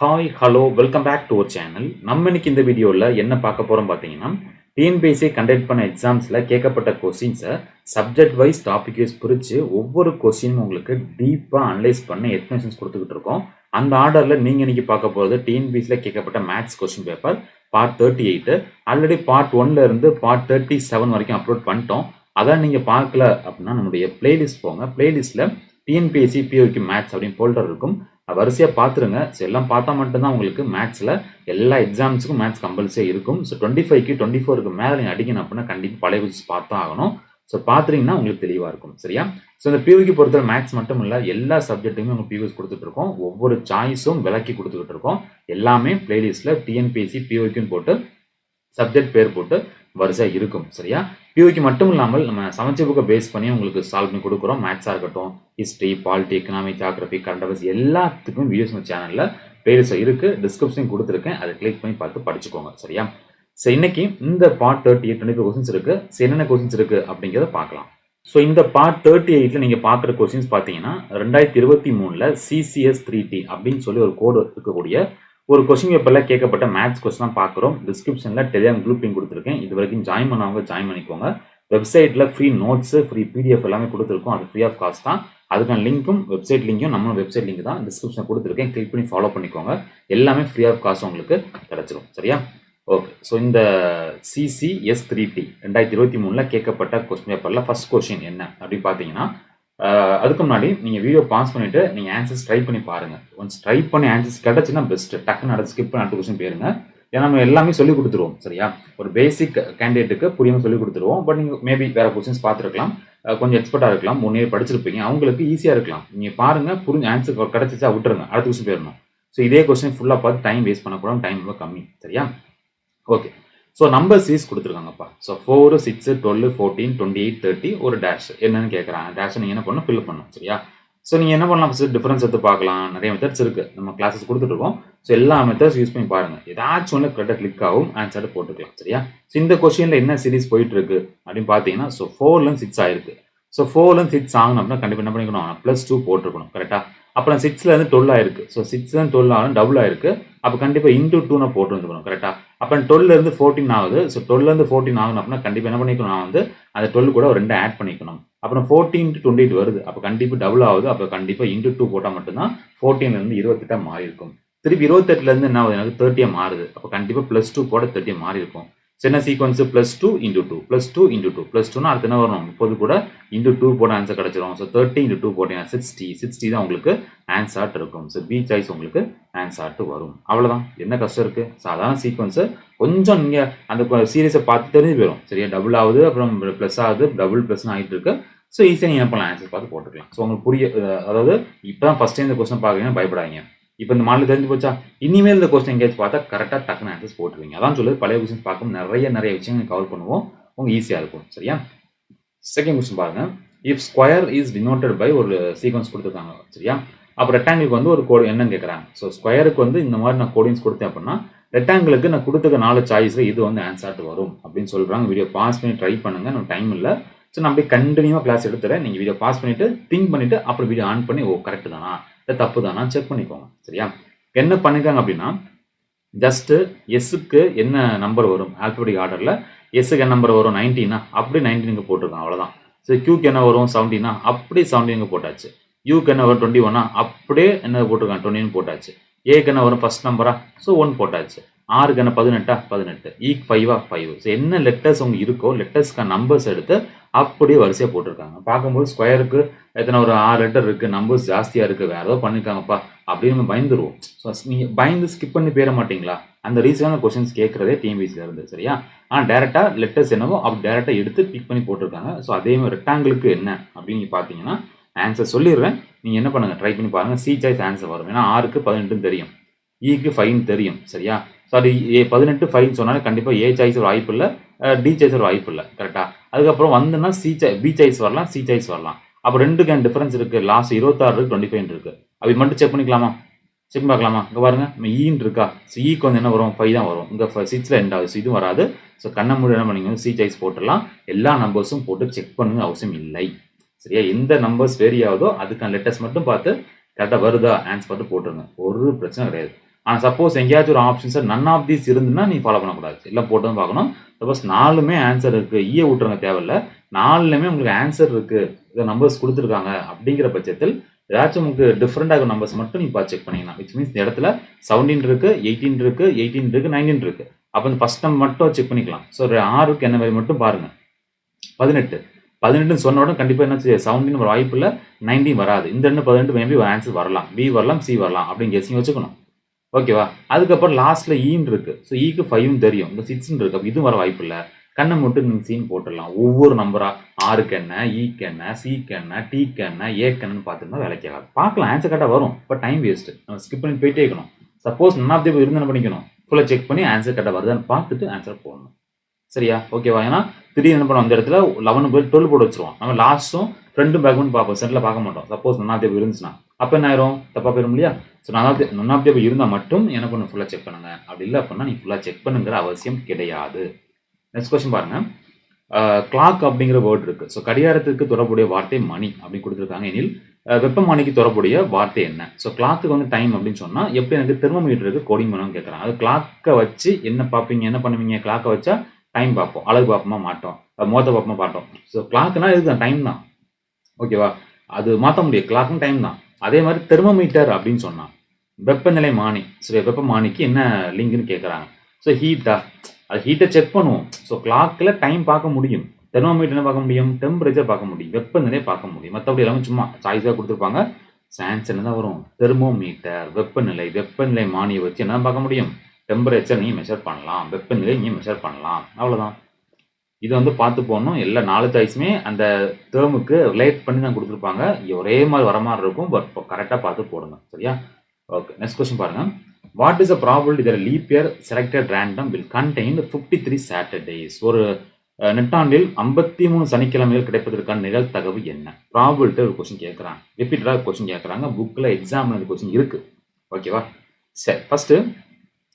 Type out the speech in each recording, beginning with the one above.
Hi hello welcome back to our channel. நம்ம இன்னைக்கு இந்த வீடியோவில் என்ன பார்க்க போகிறோம் பார்த்தீங்கன்னா, டிஎன்பிஎஸ்சி கண்டக்ட் பண்ண எக்ஸாம்ஸில் கேட்கப்பட்ட கொஸ்டின்ஸை சப்ஜெக்ட் வைஸ் டாபிக் வைஸ் பிரித்து ஒவ்வொரு கொஸ்டினும் உங்களுக்கு டீப்பாக அனலைஸ் பண்ணி எக்ஸ்பிளேஷன்ஸ் கொடுத்துக்கிட்டு இருக்கோம். அந்த ஆர்டரில் நீங்கள் இன்னைக்கு பார்க்க போகிறது டிஎன்பிஎஸ்சியில் கேட்கப்பட்ட maths question paper part 38. Already part 1 இருந்து பார்ட் 37 வரைக்கும் அப்லோட் பண்ணிட்டோம். அதான் நீங்கள் பார்க்கல அப்படின்னா நம்மளுடைய பிளேலிஸ்ட் போங்க. பிளேலிஸ்ட்டில் டிஎன்பிஎஸ்சி பிஓக்கு மேத்ஸ் அப்படின்னு ஃபோல்டர் இருக்கும். வரிசையாக பார்த்துருங்க. ஸோ எல்லாம் பார்த்தா மட்டும்தான் உங்களுக்கு மேத்ஸில் எல்லா எக்ஸாம்ஸுக்கும் மேத்ஸ் கம்பல்சரி இருக்கும். ஸோ 25க்கு 24க்கு மேலே நீங்கள் அடிக்கணும் அப்படின்னா கண்டிப்பாக பழைய கொஸ்டின்ஸ் பார்த்தா ஆகணும். ஸோ பார்த்துட்டிங்கன்னா உங்களுக்கு தெளிவாக இருக்கும். சரியா? ஸோ இந்த பிஓக்கு பொறுத்தவரை மேத்ஸ் மட்டும் இல்லை, எல்லா சப்ஜெக்ட்டுமே உங்களுக்கு பிஓஸ் கொடுத்துட்ருக்கோம். ஒவ்வொரு சாய்ஸும் விளக்கி கொடுத்துக்கிட்டு இருக்கோம். எல்லாமே பிளேலிஸ்ட்டில் டிஎன்பிஎஸ்சி பிஓக்குன்னு போட்டு சப்ஜெக்ட் பேர் போட்டு வரிசையாக இருக்கும். சரியா? பிஓக்கு மட்டும் இல்லாமல் நம்ம சமைச்ச புக்கை பேஸ் பண்ணி உங்களுக்கு சால்வ் பண்ணி கொடுக்குறோம். மேத்ஸாக இருக்கட்டும், history, polity, economic, geography, current affairs எல்லாத்துக்கும் வீடியோஸ் நம்ம சேனலில் பிளேலிஸ்ட் இருக்குது. டிஸ்கிரிப்ஷன் கொடுத்துருக்கேன். அதை கிளிக் பண்ணி பார்த்து படிச்சுக்கோங்க. சரியா? ஸோ இன்னைக்கு இந்த பார்ட் 38 25 கொஸ்டின்ஸ் இருக்குது. ஸோ என்னென்ன கொஸ்டின்ஸ் இருக்குது அப்படிங்கிறத பார்க்கலாம். ஸோ இந்த பார்ட் 38ல் நீங்கள் பார்க்குற கொஸ்டின்ஸ் பார்த்தீங்கன்னா 2023 CCS 3T அப்படின்னு சொல்லி ஒரு கோடு இருக்கக்கூடிய ஒரு கொஸ்டின் பேப்பரில் கேட்கப்பட்ட மேத்ஸ் கொஸ்டின் தான் பார்க்குறோம். டிஸ்கிரிப்ஷனில் டெலிகிராம் குரூப் லிங்க் கொடுத்துருக்கேன். இது வரைக்கும் ஜாயின் பண்ணவங்க ஜாயின் பண்ணிக்கோங்க. வெப்சைட்டில் ஃப்ரீ நோட்ஸு, ஃப்ரீ பிடிஎஃப் எல்லாமே கொடுத்துருக்கோம். அது ஃப்ரீ ஆஃப் காஸ்ட் தான். அதுக்கான லிங்க்கும் வெப்சைட் லிங்க்கும் நம்ம வெப்சைட் லிங்க் தான் டிஸ்கிரிப்ஷன் கொடுத்துருக்கேன். கிளிக் பண்ணி ஃபாலோ பண்ணிக்கோங்க. எல்லாமே ஃப்ரீ ஆஃப் காஸ்ட் உங்களுக்கு கிடச்சிரும். சரியா? ஓகே. ஸோ இந்த CCS 3T 2023 கேட்கப்பட்ட கொஸ்டின் பேப்பரில் ஃபர்ஸ்ட் கொஸ்டின் என்ன அப்படின்னு பார்த்தீங்கன்னா, அதுக்கு முன்னாடி நீங்கள் வீடியோ பாஸ் பண்ணிவிட்டு நீங்கள் ஆன்சர்ஸ் ட்ரை பண்ணி பாருங்கள். ஒன்ஸ் ட்ரை பண்ணி ஆன்சர்ஸ் கிடச்சுன்னா பெஸ்ட்டு. டக்குன்னு அடுத்து ஸ்கிப் பண்ணி அடுத்த கொஸ்டின் போயிருங்க. ஏன்னா நம்ம எல்லாமே சொல்லிக் கொடுத்துருவோம். சரியா? ஒரு பேசிக் கேண்டிடேட்டுக்கு புரியாமல் சொல்லிக் கொடுத்துருவோம். பட் நீங்கள் மேபி வேறு கொஸ்டின்ஸ் பார்த்துருக்கலாம், கொஞ்சம் எக்ஸ்பர்ட்டாக இருக்கலாம், 1 இயர் படிச்சிருப்பீங்க, அவங்களுக்கு ஈஸியாக இருக்கலாம். நீங்கள் பாருங்கள், புரிஞ்ச ஆன்சர் கிடச்சிச்சா விட்டுருங்க, அடுத்த கொஸ்டின் போயிடணும். ஸோ இதே கொஸ்டின் ஃபுல்லாக பார்த்து டைம் வேஸ்ட் பண்ணக்கூடாது. டைம் ரொம்ப கம்மி. சரியா? ஓகே. ஸோ நம்பர் சீரிஸ் கொடுத்துருக்காங்கப்பா. ஸோ 4, 6, 12, 14, 28, 30 ஒரு டேஷ் என்னன்னு கேட்குறாங்க. டேஷ் நீங்கள் என்ன பண்ணணும், ஃபில் பண்ணணும். சரியா? ஸோ நீங்கள் என்ன பண்ணலாம், ஃபஸ்ட்டு டிஃபரன்ஸ் எடுத்து பார்க்கலாம். நிறைய மெத்தட்ஸ் இருக்குது, நம்ம கிளாஸஸ் கொடுத்துட்ருக்கோம். ஸோ எல்லா மெத்தட்ஸ் யூஸ் பண்ணி பாருங்கள். ஏதாச்சும் ஒன்று கரெக்டாக கிளிக் ஆகும், ஆன்சர் போட்டுக்கலாம். சரியா? ஸோ இந்த கொஸ்டினில் என்ன சீரிஸ் போயிட்டு இருக்கு அப்படின்னு பார்த்தீங்கன்னா, ஸோ 4லேருந்து 6 ஆயிருக்கு. ஸோ 4லேருந்து 6 ஆகணும் அப்படின்னா கண்டிப்பாக என்ன பண்ணிக்கணும், +2 போட்டிருக்கணும். கரெக்டாக? அப்புறம் 6லேருந்து 12 ஆயிருக்கு. ஸோ 6லேருந்து 12 ஆகணும், டபுள் ஆயிருக்கு. அப்போ கண்டிப்பாக இன்டூ 2 போட்டுருந்துக்கணும். கரெக்டாக? அப்புறம் 12லேருந்து 14 ஆகுது. ஸோ 12லேருந்து 14 ஆகணும் அப்படின்னா கண்டிப்பாக என்ன பண்ணிக்கணும், நான் வந்து அந்த 12 கூட ஒரு 2 ஆட் பண்ணிக்கணும். அப்புறம் 14 to 28 வருது. அப்போ கண்டிப்பாக டபுள் ஆகுது. அப்போ கண்டிப்பாக இன்டூ 2 போட்டால் மட்டும்தான் 14லேருந்து 28 மாறி இருக்கும். திருப்பி 28லேருந்து என்ன ஆகுது, எனக்கு 30 மாறுது. அப்போ கண்டிப்பாக +2 போட 30 மாறி இருக்கும். என்ன சீக்வன்ஸ், +2 × 2 +2 × 2 +2னா அடுத்து என்ன வரும், 30 கூட இன்டூ 2 போட ஆன்சர் கிடச்சிரும். ஸோ 30 × 2 போட்டீங்கன்னா 60 தான் உங்களுக்கு ஆன்சர் இருக்கும். ஸோ பி சாய்ஸ் உங்களுக்கு ஆன்சர் வரும். அவ்வளோதான். என்ன கஷ்டம் இருக்குது? சாதாரண சீக்வன்ஸு கொஞ்சம் நீங்கள் அந்த சீரியஸை பார்த்து தெரிஞ்சு போயிடும். சரியா? டபுள் ஆகுது, அப்புறம் ப்ளஸ் ஆகுது, டபுள் ப்ளஸ்னு ஆகிட்டு இருக்கு. ஸோ ஈஸியாக நீங்கள் என்ன பண்ணலாம், ஆன்சர் பார்த்து போட்டுக்கலாம். ஸோ உங்களுக்கு அதாவது இப்போ தான் ஃபஸ்ட் டைம் இந்த கொஸ்டின் பார்க்குறீங்கன்னா பயப்படாதீங்க. இப்போ இந்த மாடல் தெரிஞ்சு போச்சா, இனிமேல் இந்த கொஸ்டின் எங்கேயாச்சும் பார்த்தா கரெக்டாக டக்குன்னு ஆன்சர்ஸ் போட்டுருவீங்க. அதான் சொல்லுது, பழைய கொஸ்டின்ஸ் பார்க்கும் நிறைய விஷயங்கள் கவர் பண்ணுவோம், உங்களுக்கு ஈஸியாக இருக்கும். சரியா? செகண்ட் கொஸ்டின் பாருங்க. If square is denoted by ஒரு சீக்வன்ஸ் கொடுத்துருக்காங்க. சரியா? அப்போ ரெக்டாங்கிளுக்கு வந்து ஒரு கோடு என்னன்னு கேட்குறாங்க. ஸோ ஸ்கொயருக்கு வந்து இந்த மாதிரி நான் கோடின்ஸ் கொடுத்தேன் அப்படின்னா ரெக்டாங்கிளுக்கு நான் கொடுத்துக்க 4 சாய்ஸில் இது வந்து ஆன்சர் வரும் அப்படின்னு சொல்கிறாங்க. வீடியோ பாஸ் பண்ணி ட்ரை பண்ணுங்கள், நம்ம டைம் இல்லை. ஸோ நான் அப்படியே கண்டினியூவாக கிளாஸ் எடுத்துறேன். நீங்கள் வீடியோ பாஸ் பண்ணிவிட்டு திங்க் பண்ணிவிட்டு அப்புறம் வீடியோ ஆன் பண்ணி கரெக்ட் தானா இல்லை தப்பு தானா செக் பண்ணிக்கோங்க. சரியா? என்ன பண்ணிருக்காங்க அப்படின்னா, ஜஸ்ட்டு எஸ்ஸுக்கு என்ன நம்பர் வரும் ஆல்பபெட்டிக் ஆர்டரில், எஸ்ஸுக்கு என்ன நம்பர் வரும் 19னா அப்படி 19 போட்டிருக்காங்க. அவ்வளோதான். ஸோ கியூக்கு என்ன வரும் 17னா அப்படி 17 போட்டாச்சு. யூக்கு என்ன வரும் 21னா அப்படியே என்ன போட்டிருக்காங்க 20 போட்டாச்சு. ஏக்கு என்ன வரும் ஃபர்ஸ்ட் நம்பரா, ஸோ 1 போட்டாச்சு. ஆருக்கு என்ன 18 18, ஈக்கு 5 5. ஸோ என்ன லெட்டர்ஸ் உங்களுக்கு இருக்கோ லெட்டர்ஸ்க்கான நம்பர்ஸ் எடுத்து அப்படியே வரிசையாக போட்டிருக்காங்க. பார்க்கும்போது ஸ்கொயருக்கு எத்தனை ஒரு 6 லெட்டர் இருக்குது, நம்பர்ஸ் ஜாஸ்தியாக இருக்குது, வேறு ஏதோ பண்ணியிருக்காங்கப்பா அப்படின்னு நம்ம பயந்துருவோம். ஸோ நீங்கள் பயந்து ஸ்கிப் பண்ணி போயிட மாட்டிங்களா? அந்த ரீசனான கொஸ்டின்ஸ் கேட்குறதே டிஎன்பிஎஸ்சியில் இருந்து. சரியா? ஆனால் டேரெக்டாக லெட்டர்ஸ் என்னவோ அப்படி டேரெக்டாக எடுத்து பிக் பண்ணி போட்டிருக்காங்க. ஸோ அதே மாதிரி ரெக்டாங்கிளுக்கு என்ன அப்படின்னு பார்த்தீங்கன்னா ஆன்சர் சொல்லிடுறேன், நீங்கள் என்ன பண்ணுங்கள், ட்ரை பண்ணி பாருங்கள். சி சாய்ஸ் ஆன்சர் வரும். ஏன்னா ஆருக்கு 18 தெரியும், ஈக்கு 5 தெரியும். சரியா? ஸோ அது 18 5 சொன்னாலே கண்டிப்பாக ஏ சாய்ஸ் ஒரு வாய்ப்பு இல்லை, டி சாய்ஸ் ஒரு வாய்ப்பு இல்லை. கரெக்டாக? அதுக்கப்புறம் வந்துன்னா பி சாய்ஸ் வரலாம், சி சாய்ஸ் வரலாம். அப்போ 2க்கு டிஃபரன்ஸ் இருக்குது. லாஸ்ட் 26 இருக்குது, 25 இருக்குது. அப்படி மட்டும் செக் பண்ணிக்கலாமா, செக் பார்க்கலாமா? இங்கே பாருங்கள், நம்ம ஈன்னு இருக்கா. ஸோ ஈக்கு வந்து என்ன வரும் 5 தான் வரும். இங்கே 6ல் எண்ட் ஆகுது. ஸோ இதுவும் வராது. ஸோ கண்ணை மூடி என்ன பண்ணிங்க, சி சாய்ஸ் போட்டுடலாம். எல்லா நம்பர்ஸும் போட்டு செக் பண்ணுங்க அவசியம் இல்லை. சரியா? எந்த நம்பர்ஸ் வேரி ஆகுதோ அதுக்கான லெட்டர்ஸ் மட்டும் பார்த்து கரெக்டாக வருதா ஆன்சர் பார்த்து போட்டுருங்க. ஒரு பிரச்சனை கிடையாது. சப்போஸ் எங்கேயாச்சும் ஒரு ஆப்ஷன்ஸை நன் ஆஃப் தீஸ் இருந்துன்னா நீ ஃபாலோ பண்ணக்கூடாது, எல்லாம் போட்டு தான் பார்க்கணும். சப்போஸ் 4மே ஆன்சர் இருக்குது, ஈய விட்டுருங்க தேவையில்ல, 4லையுமே உங்களுக்கு ஆன்சர் இருக்குது, இதை நம்பர்ஸ் கொடுத்துருக்காங்க அப்படிங்கிற பட்சத்தில் ஏதாச்சும் உங்களுக்கு டிஃப்ரெண்டாக நம்பர்ஸ் மட்டும் நீங்கள் பார்த்து செக் பண்ணிக்கலாம். விச் மீன்ஸ் இந்த இடத்துல 17 இருக்குது, 18 இருக்குது, 18 இருக்குது, 19 இருக்குது. அப்போ இந்த ஃபஸ்ட் நம்பர் மட்டும் செக் பண்ணிக்கலாம். ஸோ 6க்கு என்ன மாதிரி மட்டும் பாருங்கள். 18 சொன்ன உடனே கண்டிப்பாக என்ன 17 வர வாய்ப்பு இல்லை, 19 வராது. இந்த 18 மேபி ஆன்சர் வரலாம், பி வரலாம், சி வரலாம் அப்படின்னு கெஸிங் வச்சுக்கணும். ஓகேவா? அதுக்கப்புறம் லாஸ்ட்டில் ஈன்னு இருக்குது. ஸோ ஈக்கு 5 தெரியும், இந்த 6 இருக்குது. அப்போ இதுவும் வர வாய்ப்பு இல்லை. கண்ணை மட்டும் நீங்கள் சீன் போட்டுடலாம். ஒவ்வொரு நம்பராக 6க்கு என்ன, ஈக்கு என்ன, சிக்கு என்ன, டிக்கு என்ன, ஏக்கு என்னன்னு பார்த்துருந்தா வேலைக்கு ஆகாது. பார்க்கலாம், ஆன்சர் கரெக்டாக வரும். இப்போ டைம் வேஸ்ட்டு, நம்ம ஸ்கிப் பண்ணி போயிட்டே இருக்கணும். சப்போஸ் நன் ஆஃப் தி இருந்து என்ன பண்ணிக்கணும், ஃபுல்லாக செக் பண்ணி ஆன்சர் கரெக்டாக வருதான்னு பார்த்துட்டு ஆன்சர் போடணும். சரியா? ஓகேவா? ஏன்னா திடீர்னு என்ன பண்ணுவோம், அந்த இடத்துல 11 போய் 12 போட்டு வச்சுருவோம். நம்ம லாஸ்ட்டும் ஃப்ரெண்டும் பேக்மெண்ட் பார்ப்போம், சென்டரில் பார்க்க மாட்டோம். சப்போஸ் நன் ஆஃப் தி இருந்துச்சுன்னா அப்போ என்ன ஆயிரும், தப்பாக போயிடும் இல்லையா? ஸோ நன் ஆஃப் தி இருந்தால் மட்டும் என்ன பண்ணணும், ஃபுல்லாக செக் பண்ணுங்க. அப்படி இல்லை அப்படின்னா நீங்கள் ஃபுல்லாக செக் பண்ணுங்கிற அவசியம் கிடையாது. நெக்ஸ்ட் கொஸ்டின் பாருங்க. கிளாக் அப்படிங்கிற வேர்ட் இருக்குது. ஸோ கடிகாரத்திற்கு தொடர்புடைய வார்த்தை மணி அப்படின்னு கொடுத்துருக்காங்க. எனில் வெப்பமானிக்கு தொடர்புடைய வார்த்தை என்ன? ஸோ கிளாக்கு வந்து டைம் அப்படின்னு சொன்னால் எப்படி எனக்கு தெர்மோமீட்டருக்கு கோடிங் பண்ணணும்னு கேட்குறாங்க. அது கிளாக்கை வச்சு என்ன பார்ப்பீங்க, என்ன பண்ணுவீங்க? கிளாக்கை வச்சா டைம் பார்ப்போம், அழகு பார்ப்போமா மாட்டோம், மோத்த பார்ப்போமா பார்த்தோம். ஸோ கிளாக்குனா இதுதான், டைம் தான். ஓகேவா? அது மாற்ற முடியும், கிளாக்கும் டைம் தான். அதே மாதிரி தெர்மோமீட்டர் அப்படின்னு சொன்னால் வெப்பநிலை மானி. ஸோ வெப்பமானிக்கு என்ன லிங்க்னு கேட்குறாங்க. ஸோ ஹீட்டா, அது ஹீட்டை செக் பண்ணுவோம். ஸோ கிளாக்கில் டைம் பார்க்க முடியும், தெர்மோமீட்டர் பார்க்க முடியும், டெம்பரேச்சர் பார்க்க முடியும், வெப்பநிலை பார்க்க முடியும். மற்றபடி எல்லாமே சும்மா சாய்ஸாக கொடுத்துருப்பாங்க. ஆன்சர் என்ன தான் வரும், தெர்மோமீட்டர். வெப்பநிலை மானியை வச்சு என்ன பார்க்க முடியும், டெம்பரேச்சர் நீங்கள் மெஷர் பண்ணலாம், வெப்பநிலை நீங்கள் மெஷர் பண்ணலாம். அவ்வளோதான். இதை வந்து பார்த்து போடணும். எல்லா 4 சாய்ஸுமே அந்த டேர்முக்கு ரிலேட் பண்ணி தான் கொடுத்துருப்பாங்க. ஒரே மாதிரி வர மாதிரி இருக்கும், பட் கரெக்டாக பார்த்து போடுங்க. சரியா? ஓகே, நெக்ஸ்ட் கொஸ்டின் பாருங்கள். What is a probability that leap year selected random will contain 53 Saturdays? ஒரு நெட்டாண்டில் 53 சனிக்கிழமைகள் கிடைப்பதற்கான நிகழ்தகவு என்ன? ப்ராபபிலிட்டி ஒரு கொஸ்டின் கேட்குறாங்க, ரிப்பீட்டடாக கொஸ்டின் கேட்குறாங்க. புக்கில் எக்ஸாமில் அந்த கொஸ்டின் இருக்குது. ஓகேவா? சரி, ஃபஸ்ட்டு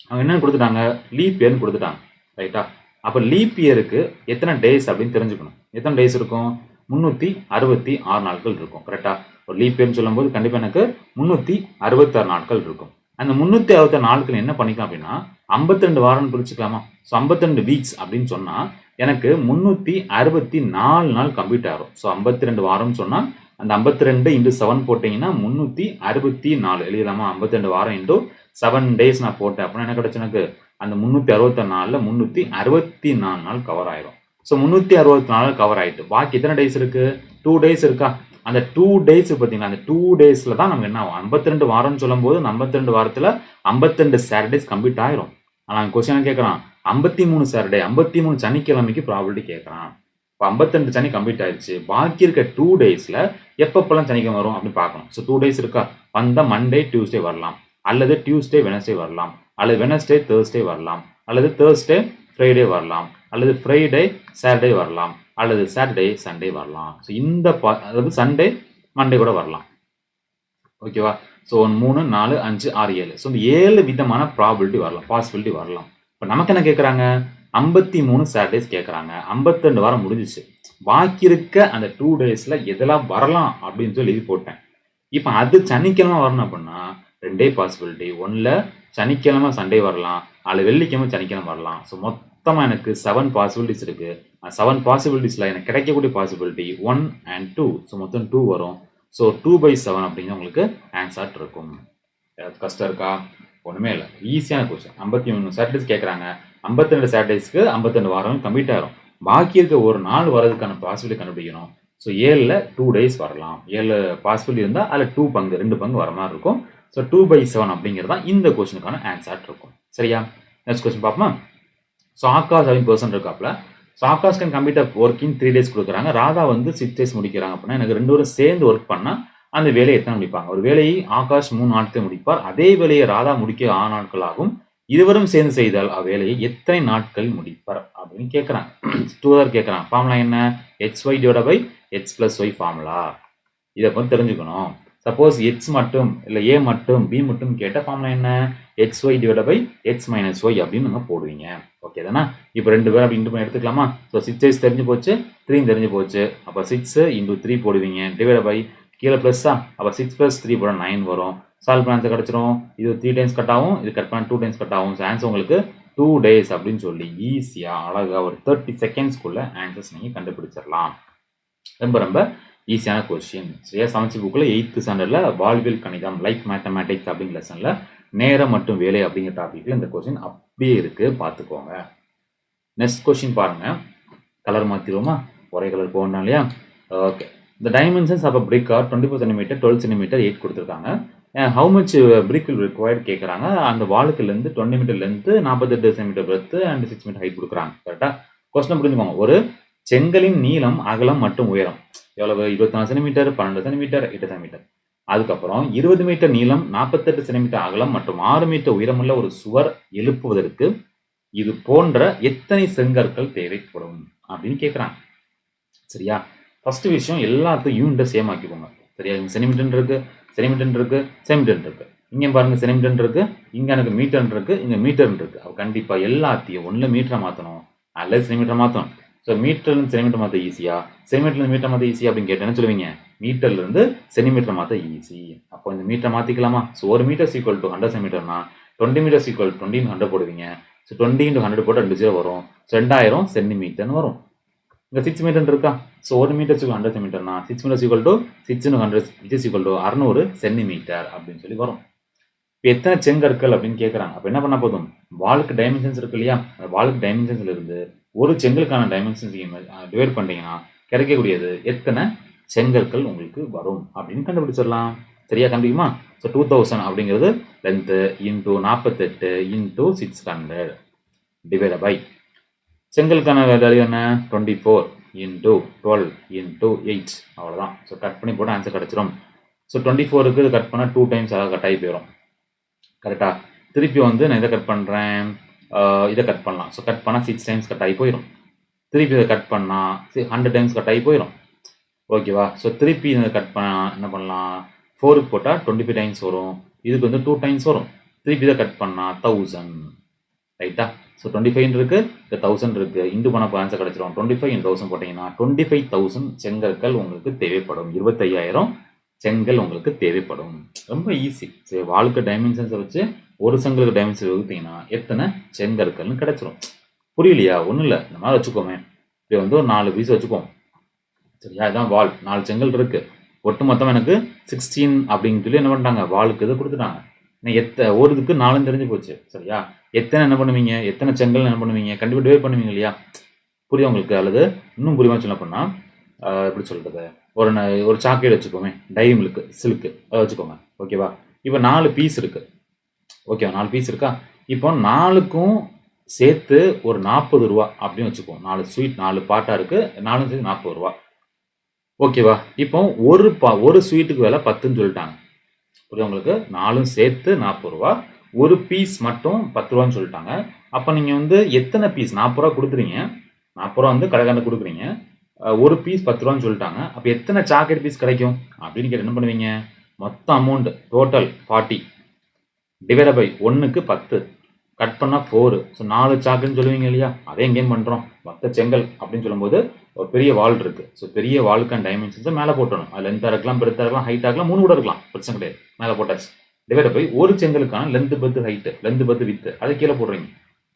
அவங்க என்னென்னு கொடுத்துட்டாங்க, லீப் இயர்னு கொடுத்துட்டாங்க. ரைட்டா? அப்போ லீப் இயருக்கு எத்தனை டேஸ் அப்படின்னு தெரிஞ்சுக்கணும். எத்தனை டேஸ் இருக்கும், 366 நாட்கள் இருக்கும். கரெக்டாக? ஒரு லீப் இயர்னு சொல்லும்போது கண்டிப்பாக எனக்கு 366 நாட்கள் இருக்கும். அந்த 366 நாட்கள் என்ன பண்ணிக்கலாம் அப்படின்னா 52 வாரம்னு பிரிச்சுக்கலாமா? ஸோ 52 வீக்ஸ் அப்படின்னு சொன்னால் எனக்கு 364 நாள் கம்ப்ளீட் ஆகும். ஸோ 52 வாரம்னு சொன்னால் அந்த 52 × 7 போட்டிங்கன்னா 364 எழுதலாமா? 52 வாரம் × 7 டேஸ் நான் போட்டேன் அப்படின்னா என்ன கிடைச்சு, எனக்கு அந்த 364ல் 364 நாள் கவர் ஆயிடும். ஸோ 364 கவர் ஆகிட்டு பாக்கி எத்தனை டேஸ் இருக்குது, 2 டேஸ் இருக்கா? அந்த 2 டேஸ் பார்த்தீங்கன்னா அந்த 2 டேஸில் தான் நமக்கு என்ன ஆகும், 52 வாரம்னு சொல்லும் போது 52 வாரத்தில் 52 சாட்டர்டேஸ் கம்ப்ளீட் ஆயிரும். ஆனால் கொஸ்டின் கேட்குறான் 53 சாட்டர்டே, 53 சனிக்கிழமைக்கு ப்ராபபிலிட்டி கேட்குறான். இப்போ 52 சனி கம்ப்ளீட் ஆயிடுச்சு, பாக்கி இருக்க 2 டேஸில் எப்பப்பெல்லாம் சனிக்கிழமை வரும் அப்படின்னு பார்க்கணும். ஸோ 2 டேஸ் இருக்கா, வந்தால் மண்டே டியூஸ்டே வரலாம், அல்லது டியூஸ்டே வெனஸ்டே வரலாம், அல்லது வெனஸ்டே தேர்ஸ்டே வரலாம், அல்லது தேர்ஸ்டே ஃப்ரைடே வரலாம், அல்லது ஃப்ரைடே சாட்டர்டே வரலாம், அல்லது சாட்டர்டே சண்டே வரலாம். ஸோ இந்த அதாவது சண்டே மண்டே கூட வரலாம். ஓகேவா? ஸோ 3, 4, 5, 6, 7. ஸோ இந்த 7 விதமான ப்ராபிலிட்டி வரலாம், பாசிபிலிட்டி வரலாம். இப்போ நமக்கு என்ன கேட்குறாங்க, 53 சாட்டர்டேஸ் கேட்குறாங்க. 52 வாரம் முடிஞ்சிச்சு, பாக்கி இருக்க அந்த 2 டேஸில் எதெல்லாம் வரலாம் அப்படின்னு சொல்லி எழுதி போட்டேன். இப்போ அது சனிக்கிழமை வரணும் அப்படின்னா 2 பாசிபிலிட்டி. ஒன்றில் சனிக்கிழமை சண்டே வரலாம், அல்லது வெள்ளிக்கிழமை சனிக்கிழமை வரலாம். ஸோ மொத்தமாக எனக்கு 7 பாசிபிலிட்டிஸ் இருக்குது. 7 பாசிபிலிட்டிஸில் எனக்கு கிடைக்கக்கூடிய பாசிபிலிட்டி 1 and 2. ஸோ மொத்தம் 2 வரும். ஸோ 2/7 அப்படிங்கிற உங்களுக்கு ஆன்சர் இருக்கும். கஷ்டம் இருக்கா? ஒன்றுமே இல்லை, ஈஸியான கொஸ்டின். 53 சாட்டர்டேஸ் கேட்குறாங்க, 52 சாட்டர்டேஸ்க்கு 52 வாரம் கம்ப்ளீட் ஆகிரும். பாக்கி இருக்க ஒரு நாள் வரதுக்கான பாசிபிலிட்டி கண்டுபிடிக்கணும். ஸோ 7ல் 2 டேஸ் வரலாம். 7 பாசிபிலிட்டி இருந்தால் அதில் 2 பங்கு வர மாதிரி இருக்கும். ஸோ 2/7 அப்படிங்கிறது தான் இந்த கொஸ்டினுக்கான ஆன்சர் இருக்கும். சரியா? நெக்ஸ்ட் கொஸ்டின் பார்ப்போமா? ஸோ ஆகாஷ் அப்படின்னு பர்சன் இருக்காப்புல. So Akash can complete work in 3 days கொடுக்குறாங்க. ராதா வந்து 6 டேஸ் முடிக்கிறாங்க அப்படின்னா எனக்கு 2 பேரும் சேர்ந்து ஒர்க் பண்ணால் அந்த வேலையை எத்தனை முடிப்பாங்க? ஒரு வேலையை ஆகாஷ் 3 நாட்கள் முடிப்பார், அதே வேலையை ராதா முடிக்க 6 நாட்கள் ஆகும். இருவரும் சேர்ந்து செய்தால் அவ்வேலையை எத்தனை நாட்கள் முடிப்பார் அப்படின்னு கேட்குறாங்க. 2 கேட்குறாங்க. ஃபார்முலா என்ன? HY/X + Y formula. இதை பற்றி தெரிஞ்சுக்கணும். சப்போஸ் எக்ஸ் மட்டும் இல்லை ஏ மட்டும் பி மட்டும் கேட்ட ஃபார்முலா என்ன? XY/X - Y அப்படின்னு நம்ம போடுவீங்க. ஓகே தானே? இப்போ 2 பேர் அப்படின்னு எடுத்துக்கலாமா? ஸோ 6 தெரிஞ்சு போச்சு, 3 தெரிஞ்சு போச்சு. அப்போ 6 × 3 போடுவீங்க, டிவைட் பை கீழே ப்ளஸ்ஸா அப்போ 6 + 3 போட 9 வரும். சால்வ் பண்ண ஆன்சர் கிடச்சிரும். இது 3 டைம்ஸ் கட் ஆகும், இது கட் பண்ண 2 டைம்ஸ் கட் ஆகும். ஸோ ஆன்சர் உங்களுக்கு 2 days அப்படின்னு சொல்லி ஈஸியாக அழகாக ஒரு 30 செகண்ட்ஸ்க்குள்ளே ஆன்சர்ஸ் நீங்கள் கண்டுபிடிச்சிடலாம். ரொம்ப ரொம்ப ஈஸியான கொஸ்டின். சரியா? சமச்சி புக்கில் 8th ஸ்டாண்டர்டில் வாழ்வியல் கணிதம் லைஃப் மேத்தமேட்டிக்ஸ் அப்படிங்கிற லெசனில் நேரம் மற்றும் வேலை அப்படிங்கிற டாப்பிக்கில் இந்த கொஸ்டின் அப்படியே இருக்குது, பார்த்துக்கோங்க. நெக்ஸ்ட் கொஸ்டின் பாருங்கள். கலர் மாற்றிடுவோமா? ஒரே கலர் போகணும் இல்லையா? Okay. The dimensions of a brick are 24 cm, 12 cm, 8 கொடுத்துருக்காங்க. How much brick will required கேட்குறாங்க. அந்த வாலுக்குலேருந்து 20 metre length, 48 centimetre breadth and 6 metre height கொடுக்குறாங்க. கரெக்டாக? கொஸ்டின் புரிஞ்சுக்கோங்க. ஒரு செங்கலின் நீளம், அகலம் மற்றும் உயரம் எவ்வளவு? 24 சென்டிமீட்டர், 12 சென்டிமீட்டர், 8 சென்டிமீட்டர். அதுக்கப்புறம் 20 மீட்டர் நீளம், 48 சென்டிமீட்டர் அகலம் மற்றும் 6 மீட்டர் உயரமுள்ள ஒரு சுவர் எழுப்புவதற்கு இது போன்ற எத்தனை செங்கற்கள் தேவைப்படும் அப்படின்னு கேட்குறாங்க. சரியா? ஃபர்ஸ்ட் விஷயம் எல்லாத்தையும் யூனிட்டை சேம் ஆக்கிக்கோங்க. சரியா? இங்கே சென்டிமீட்டர் இருக்கு, சென்டிமீட்டர் இருக்கு, சென்டிமீட்டர் இருக்கு. இங்கே பாருங்க சென்டிமீட்டர் இருக்கு, இங்கே எனக்கு மீட்டர் இருக்கு, இங்கே மீட்டர் இருக்கு. அப்போ கண்டிப்பாக எல்லாத்தையும் ஒன்று மீட்டரை மாற்றணும், அல்லது சென்டிமீட்டர் மாற்றணும். ஸோ மீட்டர்லேருந்து சென்டிமீட்டர் மாற்ற ஈஸியா, சென்டிமீட்டர்லேருந்து மீட்டர் மாற்ற ஈஸியா அப்படின்னு கேட்டேன்னு சொல்லுவீங்க. மீட்டர்லேருந்து சென்டிமீட்டர் மாற்ற ஈஸி. அப்போ இந்த மீட்டரை மாற்றிக்கலாமா? ஸோ 1 மீட்டர் = 100 சென்டிமீட்டர்னா 20 மீட்டர் = 20 × 100 போடுவீங்க. ஸோ 20 × 100 போட்டு 2 0 வரும். 2000 சென்டிமீட்டர்னு வரும். இங்கே 6 மீட்டர் இருக்கா? ஸோ 1 மீட்டர் = 100 சென்டிமீட்டர்னா 6 மீட்டர் = 6 × 100 600 சென்டிமீட்டர் அப்படின்னு சொல்லி வரும். இப்போ எத்தனை செங்கற்கள் அப்படின்னு கேட்குறாங்க. அப்போ என்ன பண்ண போதும்? வாலுக்கு டைமென்ஷன்ஸ் இருக்கு இல்லையா? வாலுக்கு டைமென்ஷன்ஸ்ல இருந்து ஒரு செங்கலுக்கான டைமென்ஷன்ஸ் டிவைட் பண்ணிட்டீங்கன்னா கிடைக்கக்கூடியது எத்தனை செங்கற்கள் உங்களுக்கு வரும் அப்படின்னு கண்டுபிடிச்சிடலாம். சரியா? கண்டுபிடிக்குமா? ஸோ 2000 அப்படிங்கிறது length into 48 into 600 divide by செங்கலுக்கான வேல்யூ என்ன? 24 இன்டூ 12 இன்டூ 8. அவ்வளோதான். ஸோ கட் பண்ணி போட்டு ஆன்சர் கிடச்சிரும். ஸோ 24க்கு இது கட் பண்ணால் 2 டைம்ஸ் அதாவது கட் ஆகி போயிடும். கரெக்டாக? திருப்பி வந்து நான் இதை கட் பண்ணுறேன், இதை கட் பண்ணலாம். ஸோ கட் பண்ணால் 6 டைம்ஸ் கட் ஆகி போயிடும். திருப்பி இதை கட் பண்ணால் 100 டைம்ஸ் கட் ஆகி போயிடும். ஓகேவா? ஸோ திருப்பி இதை கட் பண்ணால் என்ன பண்ணலாம்? 4க்கு போட்டால் 25 டைம்ஸ் வரும். இதுக்கு வந்து 2 டைம்ஸ் வரும். திருப்பி இதை கட் பண்ணால் 1000. ரைட்டா? ஸோ 25 இருக்கு, இந்த 1000 இருக்கு. இண்டு பண்ண ஆன்சர் கிடச்சிரும். 25 × 1000 போட்டிங்கன்னா 25,000 செங்கற்கள் உங்களுக்கு தேவைப்படும். 25,000 செங்கல் உங்களுக்கு தேவைப்படும். ரொம்ப ஈஸி. சரி, வாலுக்கு டைமென்ஷன்ஸை வச்சு ஒரு செங்கலுக்கு டைமென்ஷன் வகுத்தீங்கன்னா எத்தனை செங்கற்கள்னு கிடச்சிரும். புரியலையா? ஒன்றும் இல்லை, இந்த மாதிரி வச்சுக்கோமே. இப்போ வந்து ஒரு 4 பீஸ் வச்சுக்கோம். சரியா? இதுதான் வால். 4 செங்கல் இருக்கு. ஒட்டு மொத்தம் எனக்கு 16 அப்படின்னு சொல்லி என்ன பண்ணிட்டாங்க? வாலுக்கு இதை கொடுத்துட்டாங்க. ஒரு இதுக்கு 4 தெரிஞ்சு போச்சு. சரியா? எத்தனை என்ன பண்ணுவீங்க? எத்தனை செங்கல் என்ன பண்ணுவீங்க? கண்டிப்பாக டிவைட் பண்ணுவீங்க இல்லையா? புரியும் உங்களுக்கு? அல்லது இன்னும் புரியுமா சொல்ல பண்ணால் எப்படி சொல்கிறது? ஒரு சாக்லேட் வச்சுக்கோமே, டைரி மில்க்கு, சில்க்கு, அதை வச்சுக்கோங்க. ஓகேவா? இப்போ 4 பீஸ் இருக்குது. ஓகேவா? 4 பீஸ் இருக்கா? இப்போ 4க்கும் சேர்த்து ஒரு 40 ரூபா அப்படின்னு வச்சுக்கோம். 4 ஸ்வீட் 4 பாட்டாக இருக்குது, 4 சேர்த்து 40 ரூபா. ஓகேவா? இப்போ ஒரு ஸ்வீட்டுக்கு விலை 10ன்னு சொல்லிட்டாங்க. புரியுது உங்களுக்கு? 4 சேர்த்து 40 ரூபா, ஒரு பீஸ் மட்டும் 10 ரூபான்னு சொல்லிட்டாங்க. அப்போ நீங்கள் வந்து எத்தனை பீஸ்? 40 ரூபா கொடுக்குறீங்க, 40 ரூபா வந்து கடைக்காரன் கொடுக்குறீங்க, ஒரு பீஸ் 10 ரூபான்னு சொல்லிட்டாங்க. அப்போ எத்தனை சாக்லேட் பீஸ் கிடைக்கும் அப்படின்னு கேட்டு என்ன பண்ணுவீங்க? மொத்த அமௌண்ட் டோட்டல் 40 டிவைட் பை 1க்கு 10 கட் பண்ணால் 4. ஸோ 4 சாக்குன்னு சொல்லுவீங்க இல்லையா? அதே எங்கேயும் பண்ணுறோம். மொத்த செங்கல் அப்படின்னு சொல்லும்போது ஒரு பெரிய வால் இருக்குது. ஸோ பெரிய வாலுக்கான டைமென்ஷன்ஸை மேலே போட்டணும். அது லென்த்தாக இருக்கலாம், பெருத்தாக இருக்கலாம், ஹைட்டாக இருக்கலாம், 3 கூட இருக்கலாம், பிரச்சனை கிடையாது. மேலே போட்டாச்சு. டிவைட் பை ஒரு செங்கலுக்கான லென்த்து பத்து ஹைட்டு, லென்த்து பத்து வித்து, அதை கீழே போடுறீங்க.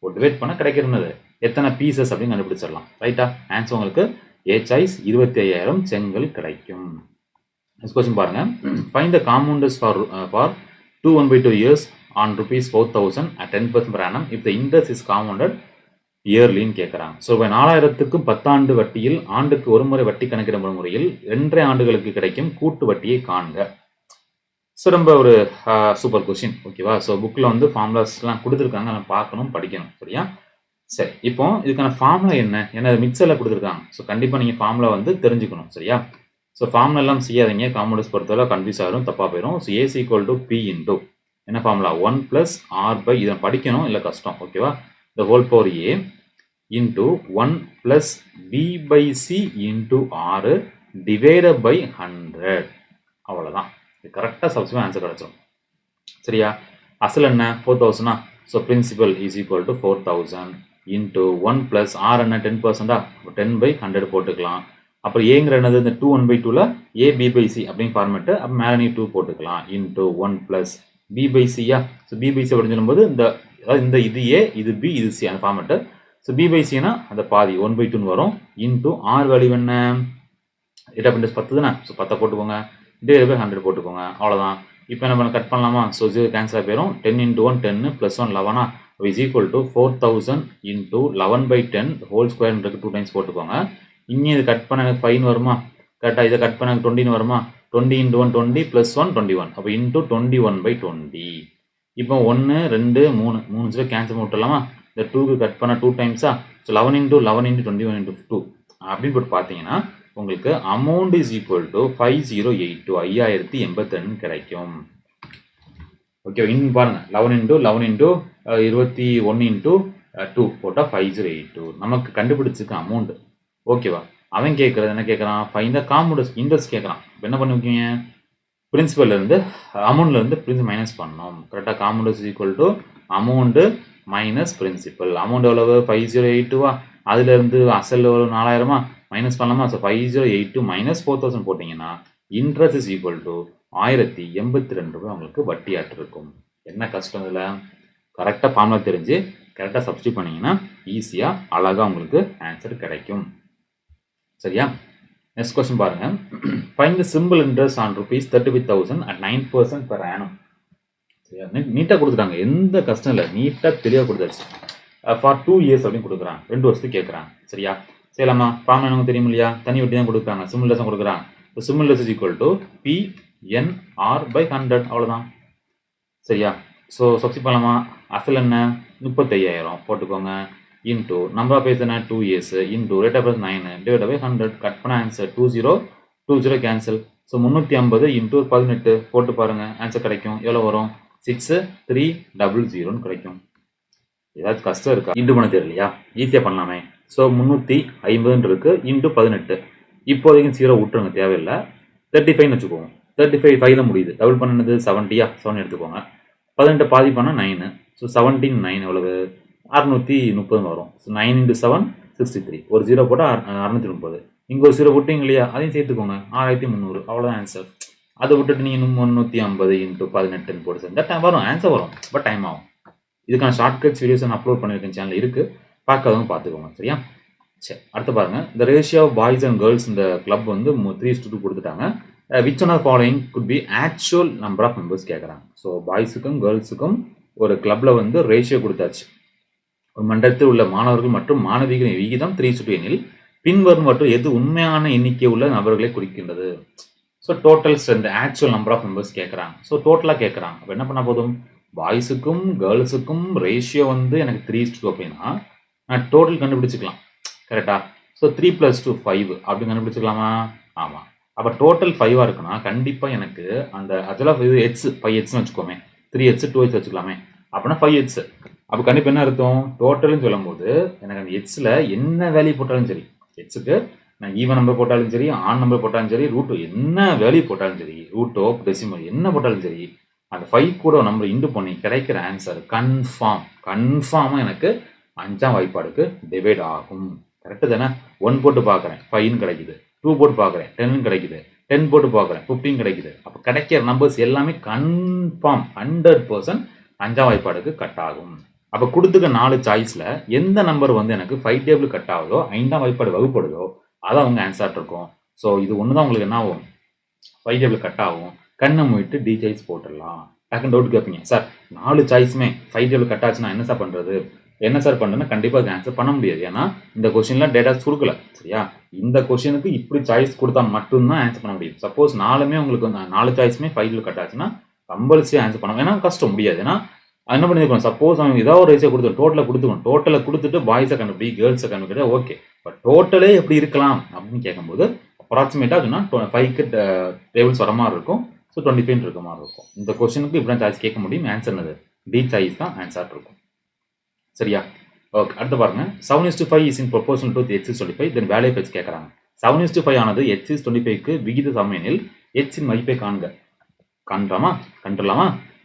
ஒரு டிவைட் பண்ண கிடைக்கிறது எத்தனை பீசஸ் அப்படின்னு கண்டுபிடிச்சிடலாம். ரைட்டா? ஆன்சர் உங்களுக்கு ஏ சாய்ஸ் 25,000 செங்கல் கிடைக்கும். நெக்ஸ்ட் கொஸ்டின் பாருங்க. Find the compounders for 2 1/2 years on ₹4,000 at 10% per annum if the interest is compounded yearlyன்னு கேட்குறாங்க. ஸோ இப்போ 4000க்கு 10 ஆண்டு வட்டியில் ஆண்டுக்கு ஒரு முறை வட்டி கணக்கிடப்படும் முறையில் 2 ஆண்டுகளுக்கு கிடைக்கும் கூட்டு வட்டியை காண்க. ஸோ ரொம்ப ஒரு சூப்பர் கொஸ்டின். ஓகேவா? ஸோ புக்கில் வந்து ஃபார்முலாஸ்லாம் கொடுத்துருக்காங்க, அதெல்லாம் பார்க்கணும், படிக்கணும். சரியா? சரி, இப்போ இதுக்கான ஃபார்முலா என்ன? ஏன்னா மிக்சரில் கொடுத்துருக்காங்க. ஸோ கண்டிப்பாக நீங்கள் ஃபார்முலா வந்து தெரிஞ்சுக்கணும். சரியா? ஸோ ஃபார்முலா எல்லாம் செய்யாதீங்க, காம்பவுண்டர்ஸ் பொறுத்தவரை கன்ஃபியூஸ் ஆகிடும், தப்பாக போயிடும். ஸோ ஏசி = P இன்டூ என்ன ஃபார்முலா? 1 + R/, இதை படிக்கணும், இல்லை கஷ்டம். ஓகேவா? The whole power A into 1 + B/C into R divided by 100. அவ்வளோதான். இது கரெக்டாக சப்ஸ்டிட்யூட் ஆன்சர் கிடச்சிடும். சரியா? அசல் என்ன? 4,000. So principal is equal to 4,000 into 1 + R என்ன? 10%. 10/100 போட்டுக்கலாம். அப்புறம் ஏங்கிற என்னது இந்த 2 1/2ல a b by c அப்படின்னு ஃபார்மேட்டு. அப்போ மேலே நீ 2 போட்டுக்கலாம் இன்ட்டு 1 ப்ளஸ் b by c-யா. ஸோ b by c அப்படின்னு சொல்லும்போது அதாவது இந்த இது a இது b இது c அந்த ஃபார்மேட்டு. ஸோ b by c-னா அந்த பாதி 1/2ன்னு வரும் இன்ட்டு r வேல்யூ என்ன 8 10 10 தானே. ஸோ 10 போட்டுக்கோங்க டிவைட் பை 100 போட்டுக்கோங்க அவ்வளோதான். இப்போ என்ன பண்ண கட் பண்ணலாமா. ஸோ 0 கேன்சல் போயிடும். 10 × 1 10 + 1 11 is equal to 4000 into 11/10 whole ஸ்கொயர்ன்றது 2 டைம்ஸ் போட்டுக்கோங்க. இங்கே இது கட் பண்ண எனக்கு 5 வருமா. கரெக்டாக இதை கட் பண்ண எனக்கு 20 வருமா. 20 × 1 20 + 1 21 அப்போ இன்ட்டு 21/20. இப்போ 1 2 3 0 கேன்சல் விட்டுலாமா. இந்த 2க்கு கட் பண்ண 2 டைம்ஸா. ஸோ 11 × 11 × 21 × 2 அப்படின்னு போட்டு பார்த்தீங்கன்னா உங்களுக்கு அமௌண்ட் இஸ் ஈக்குவல் டு 5082 5082 கிடைக்கும். ஓகே இன்னும் பாருங்க 11 × 11 × 21 × 2 போட்டால் 5082 நமக்கு கண்டுபிடிச்சிருக்க அமௌண்ட். ஓகேவா. அவன் கேட்குறது என்ன கேட்குறான் ஃபைண்ட் த காம்பவுண்ட் இன்ட்ரெஸ்ட் கேட்குறான். இப்போ என்ன பண்ணுவீங்க பிரின்சிபல்லேருந்து அமௌண்ட்லேருந்து பிரின்சிபல் மைனஸ் பண்ணணும். கரெக்டாக compound is equal to amount minus principal. Amount எவ்வளவு 5082வா. அதுலேருந்து அசல் எவ்வளோ 4000 மைனஸ் பண்ணலாமா. ஸோ 5082 மைனஸ் 4000 போட்டிங்கன்னா இன்ட்ரெஸ்ட் இஸ் ஈக்குவல் டு 1082 ரூபாய் உங்களுக்கு வட்டியாட்டு இருக்கும். என்ன கஷ்டம் இதில் கரெக்டாக ஃபார்முலா தெரிஞ்சு கரெக்டாக சப்ஸ்டியூட் பண்ணிங்கன்னா ஈஸியாக அழகாக உங்களுக்கு ஆன்சர் கிடைக்கும். சரியா. நெக்ஸ்ட் கொஸ்டின் பாருங்க. Find the simple interest on rupees 35,000 at 9% per annum. சரியா நீட்டாக கொடுத்துட்டாங்க. எந்த கஷ்டம் இல்லை நீட்டாக தெளிவாக கொடுத்தாச்சு. ஃபார் 2 years அப்படின்னு கொடுக்குறாங்க. 2 வருஷத்துக்கு கேட்குறாங்க. சரியா சரிலாமா. ஃபார்முலா எனக்கு தெரியும் இல்லையா. தனி வட்டி தான் கொடுக்குறாங்க. சிம்பிள் இன்ட்ரெஸ்ட் கொடுக்குறாங்க. இப்போ simple interest is equal to PNR/100 அவ்வளோதான். சரியா. ஸோ சப்ஸ்டியூட் பண்ணலாமா. அசல் என்ன 35,000 போட்டுக்கோங்க இன்ட்டு நம்பர் ஆஃப் இயர்ஸ் என்ன 2 years into rate of 9 divide by 100 cut பண்ண ஆன்சர் 20 கேன்சல். ஸோ 350 இன்ட்டு 18 போட்டு பாருங்கள் ஆன்சர் கிடைக்கும். எவ்வளோ வரும் 6300 கிடைக்கும். ஏதாச்சும் கஷ்டம் இருக்கா. இன்ட்டு பண்ண தெரியலையா ஈஸியாக பண்ணலாமே. ஸோ 350 இருக்கு இன்ட்டு 18 இப்போதைக்கு 0 விட்டுருங்க தேவையில்லை. 35 வச்சுக்கோங்க. 35 5 தான் முடியுது. டபுள் பண்ணது 70யா 7 எடுத்துக்கோங்க. 18 பாதி பண்ணால் 9. ஸோ 17 9 எவ்வளவு 630 வரும். ஸோ 9 × 7 63 ஒரு 0 போட்டால் 630. இங்கே ஒரு 0 விட்டீங்க இல்லையா அதையும் சேர்த்துக்கோங்க 6300 அவ்வளோதான் ஆன்சர். அதை விட்டுட்டு நீங்கள் இன்னும் 350 இன்ட்டு 18 போட்டு செஞ்சால் வரும் ஆன்சர் வரும். பட் டைம் ஆகும். இதுக்கான ஷார்ட்கட்ஸ் வீடியோஸ் நான் அப்லோட் பண்ணியிருக்கேன் சேனல் இருக்குது. பார்க்காதவங்க பார்த்துக்கோங்க. சரியா. சரி அடுத்து பாருங்கள். இந்த ratio of boys and girls இந்த கிளப் வந்து 3:2 கொடுத்துட்டாங்க. Which one of following could be actual number of members கேட்குறாங்க. ஸோ பாய்ஸுக்கும் கேர்ள்ஸுக்கும் ஒரு கிளப்பில் வந்து ரேஷியோ கொடுத்தாச்சு. ஒரு மண்டலத்தில் உள்ள மாணவர்கள் மற்றும் மாணவிகளின் விகிதம் 3:2 எனில் பின்வரும் மற்றும் எது உண்மையான எண்ணிக்கை உள்ள நபர்களை குறிக்கின்றது. So total strength actual number of members கேட்குறாங்க. ஸோ டோட்டலாக கேட்குறாங்க. அப்போ என்ன பண்ண போதும் பாய்ஸுக்கும் கேர்ள்ஸுக்கும் ரேஷியோ வந்து எனக்கு 3:2 அப்படின்னா நான் டோட்டல் கண்டுபிடிச்சிக்கலாம். கரெக்டாக. ஸோ 3 + 2 5 அப்படின்னு கண்டுபிடிச்சிக்கலாமா. ஆமாம். அப்போ டோட்டல் 5 இருக்குன்னா கண்டிப்பாக எனக்கு அந்த அதில் இது ஹெச் 5Hன்னு வச்சுக்கோமே. 3H 2H வச்சுக்கலாமே. அப்படின்னா 5H. அப்போ கண்டிப்பாக என்ன அர்த்தம் டோட்டல்னு சொல்லும்போது எனக்கு அந்த ஹெச்சில் என்ன வேல்யூ போட்டாலும் சரி ஹெச்சுக்கு நான் ஈவன் நம்பர் போட்டாலும் சரி ஆன் நம்பர் போட்டாலும் சரி ரூட் என்ன வேல்யூ போட்டாலும் சரி ரூட்டோ டெசிமல் என்ன போட்டாலும் சரி அந்த 5 கூட நம்பர் இன்டு பண்ணி கிடைக்கிற ஆன்சர் கன்ஃபார்மாக எனக்கு 5ஆம் வாய்ப்பாடுக்கு டிவைட் ஆகும். கரெக்டு தானே. 1 போட்டு பார்க்குறேன் 5ன்னு கிடைக்குது. 2 போட்டு பார்க்குறேன் 10ன்னு கிடைக்குது. 10 போட்டு பார்க்குறேன் 15 கிடைக்குது. அப்போ கிடைக்கிற நம்பர்ஸ் எல்லாமே கன்ஃபார்ம் 100% 5ஆம் வாய்ப்பாடுக்கு கட் ஆகும். அப்போ கொடுத்துக்க 4 சாய்ஸில் எந்த நம்பர் வந்து எனக்கு 5 டேபிள் கட் ஆகுதோ 5ஆம் வாய்ப்பாடு வகுப்படுதோ அதான் அவங்க ஆன்சர் இருக்கும். ஸோ இது ஒன்று தான் உங்களுக்கு என்ன ஆகும் 5 டேபிள் கட் ஆகும். கண்ணை மூடிட்டு டி சாய்ஸ் போட்டுடலாம். டக்குன்னு டவுட் கேட்பீங்க சார் 4 சாய்ஸுமே 5 டேபிள் கட் ஆச்சுன்னா என்ன சார் பண்ணுறது. என்ன சார் பண்ணுறதுன்னா கண்டிப்பாக ஆன்சர் பண்ண முடியாது. ஏன்னா இந்த கொஸ்டின்லாம் டேட்டாஸ் கொடுக்கல. சரியா. இந்த கொஸ்டினுக்கு இப்படி சாய்ஸ் கொடுத்தா மட்டும்தான் ஆன்சர் பண்ண முடியும். சப்போஸ் 4மே உங்களுக்கு 4 சாய்ஸுமே 5 டேபிள் கட் ஆச்சுன்னா கம்பல்சரி ஆன்சர் பண்ணணும். ஏன்னா கஷ்டம் முடியாது. ஏன்னா என்ன பண்ணிருக்கணும் சப்போஸ் அவங்க ஏதாவது ஒரு ரேஷியோ கொடுத்து டோட்டலை கொடுத்துட்டு பாய்ஸை கண்டுபிடி கேர்ள்ஸை கண்டுபிடி ஓகே. பட் டோட்டலே எப்படி இருக்கலாம் அப்படின்னு கேட்கும்போது அப்ராக்சிமேட்டாக சொன்னால் 5க்கு டேபிள்ஸ் வர மாதிரி இருக்கும். ஸோ 25 இருக்க மாதிரி இருக்கும். இந்த கொஸ்டினுக்கு இப்படி தான் சாய்ஸ் கேட்க முடியும். ஆன்சர் என்னது டி சாய்ஸ் தான் ஆன்சர் இருக்கும். சரியா. ஓகே அடுத்து பாருங்க 7:5 is in proportional to H25 then value of H கேட்குறாங்க. 7:5 ஆனது H25க்கு விகித சமயனில் H இன் மதிப்பை கண்டுலாமா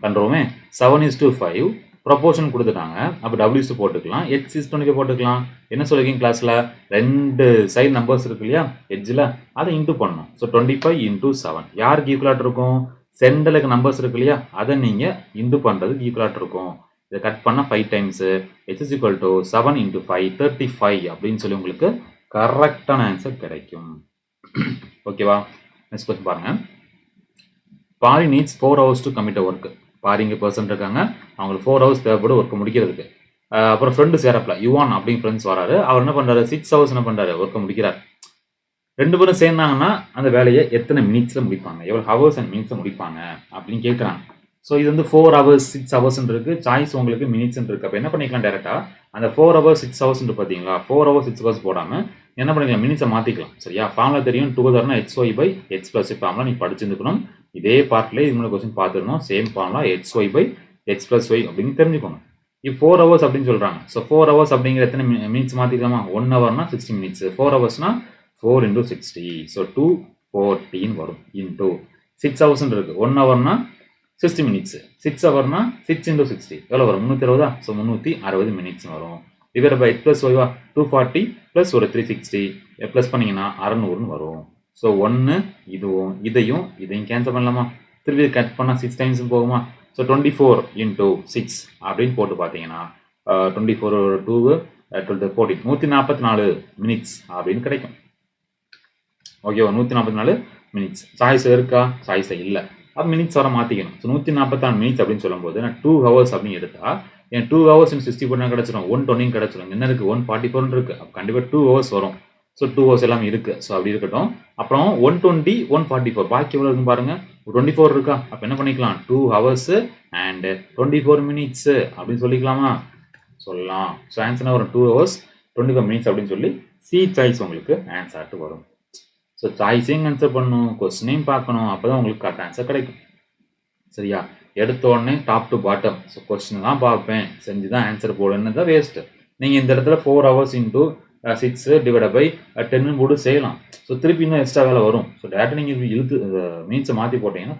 கண்டுருவோமே. 7:5 ப்ரொபோர்ஷன் கொடுத்துட்டாங்க. அப்போ W போட்டுக்கலாம், H is 25 போட்டுக்கலாம். என்ன சொல்லிருக்கீங்க கிளாஸில்? 2 சைடு நம்பர்ஸ் இருக்கு இல்லையா எட்ஜில், அதை இன்டூ பண்ணணும். ஸோ 25 into 7 யாருக்கு ஈக்குவலாக இருக்கும்? சென்டருக்கு நம்பர்ஸ் இருக்கு இல்லையா, அதை நீங்கள் இன்டூ பண்ணுறதுக்கு ஈக்குவலாக இருக்கும். இதை கட் பண்ணால் 5 times H is equal to 7 into 5 35 அப்படின்னு சொல்லி உங்களுக்கு கரெக்டான ஆன்சர் கிடைக்கும். ஓகேவா? நெக்ஸ்ட் கொஸ்டின் பாருங்கள். Pari needs 4 hours to commit a work. Pari இங்கே பர்சன்ட் இருக்காங்க, அவங்களுக்கு 4 hours தேவைப்படும் ஒர்க் முடிக்கிறதுக்கு. அப்புறம் ஃப்ரெண்டு சேரப்பில் யுவான் அப்படின்னு ஃப்ரெண்ட்ஸ் வராரு. அவர் என்ன பண்ணுறாரு? 6 hours என்ன பண்ணுறாரு? ஒர்க்கை முடிக்கிறார். 2 பேரும் சேர்ந்தாங்கன்னா அந்த வேலையை எத்தனை மினிட்ஸில் முடிப்பாங்க, எவ்வளோ ஹவர்ஸ் அண்ட் மினிட்ஸில் முடிப்பாங்க அப்படின்னு கேட்குறாங்க. ஸோ இது வந்து 4 hours 6 hours இருக்குது, சாய்ஸ் உங்களுக்கு மினிட்ஸ் இருக்குது. அப்போ என்ன பண்ணிக்கலாம்? டேரெக்டாக அந்த 4 hours 6 hours பார்த்தீங்களா, 4 hours 6 hours போடாமல் என்ன பண்ணிக்கலாம்? மினிட்ஸை மாற்றிக்கலாம். சரியா? ஃபார்முலா தெரியும், 2 HY/X + ஃபார்முலா நீங்கள் படிச்சிருந்துக்கணும். இதே பார்ட்லேயே இது மூணு கொஸ்டின் பார்த்துருந்தோம். சேம் ஃபார்முலா HY/X + Y அப்படின்னு தெரிஞ்சுக்கோங்க. இப்போ 4 hours அப்படின்னு சொல்கிறாங்க. ஸோ 4 hours அப்படிங்கிற எத்தனை மினிட்ஸ் மாற்றிக்கலாமா? 1 hourனா 60 minutes, 4 hoursனா 4 into 60, ஸோ 214 வரும். இன்டூ 6 hours இருக்குது, 1 hourனா 60 minutes, 6 hourனா 6 into 60 எவ்வளோ வரும்? 360. ஸோ 360 minutes வரும். Divide by X + Y 240 plus ஒரு 360 ப்ளஸ் பண்ணிங்கன்னா 600 வரும். ஸோ 1 இதுவும் இதையும் கேன்சல் பண்ணலாமா? திருப்பி கட் பண்ணால் 6 டைம்ஸ் போகுமா? ஸோ 24 into 6 அப்படின்னு போட்டு பார்த்தீங்கன்னா 24 2 12 14 144 மினிட்ஸ் அப்படின்னு கிடைக்கும். ஓகேவா? 144 மினிட்ஸ். சாய்ஸ் இருக்கா? சாய்ஸை இல்லை. அப்போ மினிட்ஸ் வர மாற்றிக்கணும். ஸோ 144 மினிட்ஸ் அப்படின்னு சொல்லும்போது நான் 2 hours அப்படின்னு எடுத்தால் என் 2 hours 60 பண்ணால் கிடச்சிடும், 120 கிடச்சிடும். என்ன இருக்குது? 144 இருக்குது. அப்போ கண்டிப்பாக 2 hours வரும். ஸோ 2 hours எல்லாம் இருக்குது. ஸோ அப்படி இருக்கட்டும். அப்புறம் 120 144 பாக்கி எவ்வளோ இருக்குன்னு பாருங்கள், 24 இருக்கா? அப்போ என்ன பண்ணிக்கலாம்? 2 hours and 24 minutes அப்படின்னு சொல்லிக்கலாமா? சொல்லலாம். ஸோ ஆன்சர்னா வரும் 2 hours 24 minutes அப்படின்னு சொல்லி சி சாய்ஸ் உங்களுக்கு ஆன்சர்ட்டு வரும். ஸோ சாய்ஸையும் ஆன்சர் பண்ணணும், கொஸ்டினையும் பார்க்கணும், அப்போ தான் உங்களுக்கு கரெக்ட் ஆன்சர் கிடைக்கும். சரியா? எடுத்த உடனே top to bottom so question தான் பார்ப்பேன், செஞ்சு தான் ஆன்சர் போடுன்னு தான் வேஸ்ட்டு. நீங்கள் இந்த இடத்துல 4 hours into 6 டிவைட் பை 10 போட்டு செய்யலாம். ஸோ திருப்பி இன்னும் எக்ஸ்ட்ரா வேலை வரும். ஸோ டேரக்டாக நீங்கள் இழுத்து மீன்ஸை மாற்றி போட்டிங்கன்னா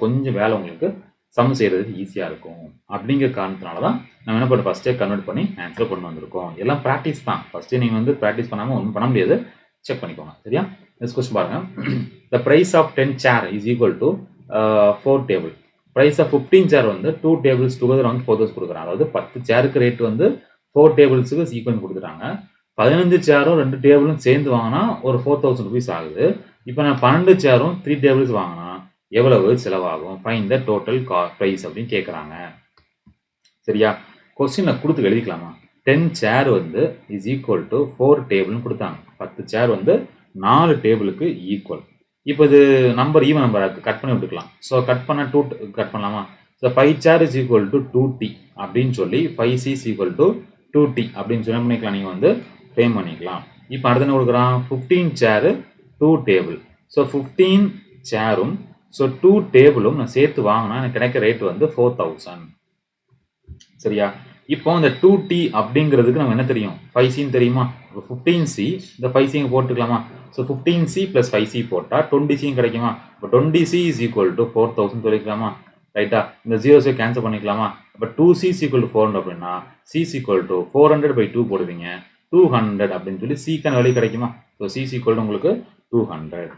கொஞ்சம் வேலை உங்களுக்கு சம் செய்கிறதுக்கு ஈஸியாக இருக்கும். அப்படிங்கிற காரணத்தினால தான் நம்ம என்ன பண்ணுறோம், ஃபஸ்ட்டே கன்வெர்ட் பண்ணி ஆன்சர் கொண்டு வந்திருக்கோம். எல்லாம் ப்ராக்டிஸ் தான். ஃபஸ்ட்டே நீங்கள் வந்து ப்ராக்டிஸ் பண்ணாமல் ஒன்றும் பண்ண முடியாது. செக் பண்ணிக்கோங்க. சரியா? நெக்ஸ்ட் கொஸ்டின் பாருங்க. The price of 10 chair is equal to 4 table. Price of 15 chair வந்து 2 tables டுகெதர் வந்து 4,000 கொடுக்குறாங்க. அதாவது 10 சேருக்கு ரேட் வந்து 4 tablesக்கு ஈக்குவல் கொடுத்துட்டாங்க. 15 சேரும் 2 டேபிளும் சேர்ந்து வாங்கினா ஒரு 4,000 rupees ஆகுது. இப்போ நான் 12 சேரும் 3 tables வாங்கினா எவ்வளவு செலவாகும்? ஃபைண்ட் த டோட்டல் ப்ரைஸ் அப்படின்னு கேட்குறாங்க. சரியா? கொஸ்டினில் கொடுத்து எழுதிக்கலாமா? 10 chair வந்து இஸ் ஈக்குவல் டு 4 டேபிள்னு கொடுத்தாங்க. 10 chair வந்து 4 டேபிளுக்கு ஈக்குவல். இப்போ இது நம்பர் ஈவன் நம்பர் கட் பண்ணி விட்டுக்கலாம். ஸோ கட் பண்ண 2 கட் பண்ணலாமா? So 5 chair is equal to 2t அப்படின்னு சொல்லி 5c is equal to 2t அப்படின்னு சொல்லி பண்ணிக்கலாம். நீங்கள் வந்து ஃப்ரேம் பண்ணிக்கலாம். இப்போ அடுத்த என்ன கொடுக்குறான்? 15 chair 2 டேபிள். ஸோ 15 சேரும் ஸோ 2 டேபிளும் நான் சேர்த்து வாங்கினா எனக்கு கிடைக்க ரேட் வந்து 4,000. சரியா? இப்போ இந்த 2t அப்படிங்கிறதுக்கு நம்ம என்ன தெரியும்? 5c தெரியுமா? 15c இந்த 5c போட்டுக்கலாமா? ஸோ 15c + 5c போட்டால் 20c கிடைக்குமா? இப்போ 20c இஸ் ஈக்குவல் டு 4,000 சொல்லிக்கலாமா? ரைட்டா? இந்த 0 கேன்சல் பண்ணிக்கலாமா? இப்போ 2c இஸ் ஈக்குவல் டு 400 அப்படின்னா c இஸ் ஈக்குவல் டு 400/2 போடுவீங்க, 200 அப்படின்னு சொல்லி c-க்கான வேல்யூ கிடைக்குமா? So c is equal to உங்களுக்கு 200.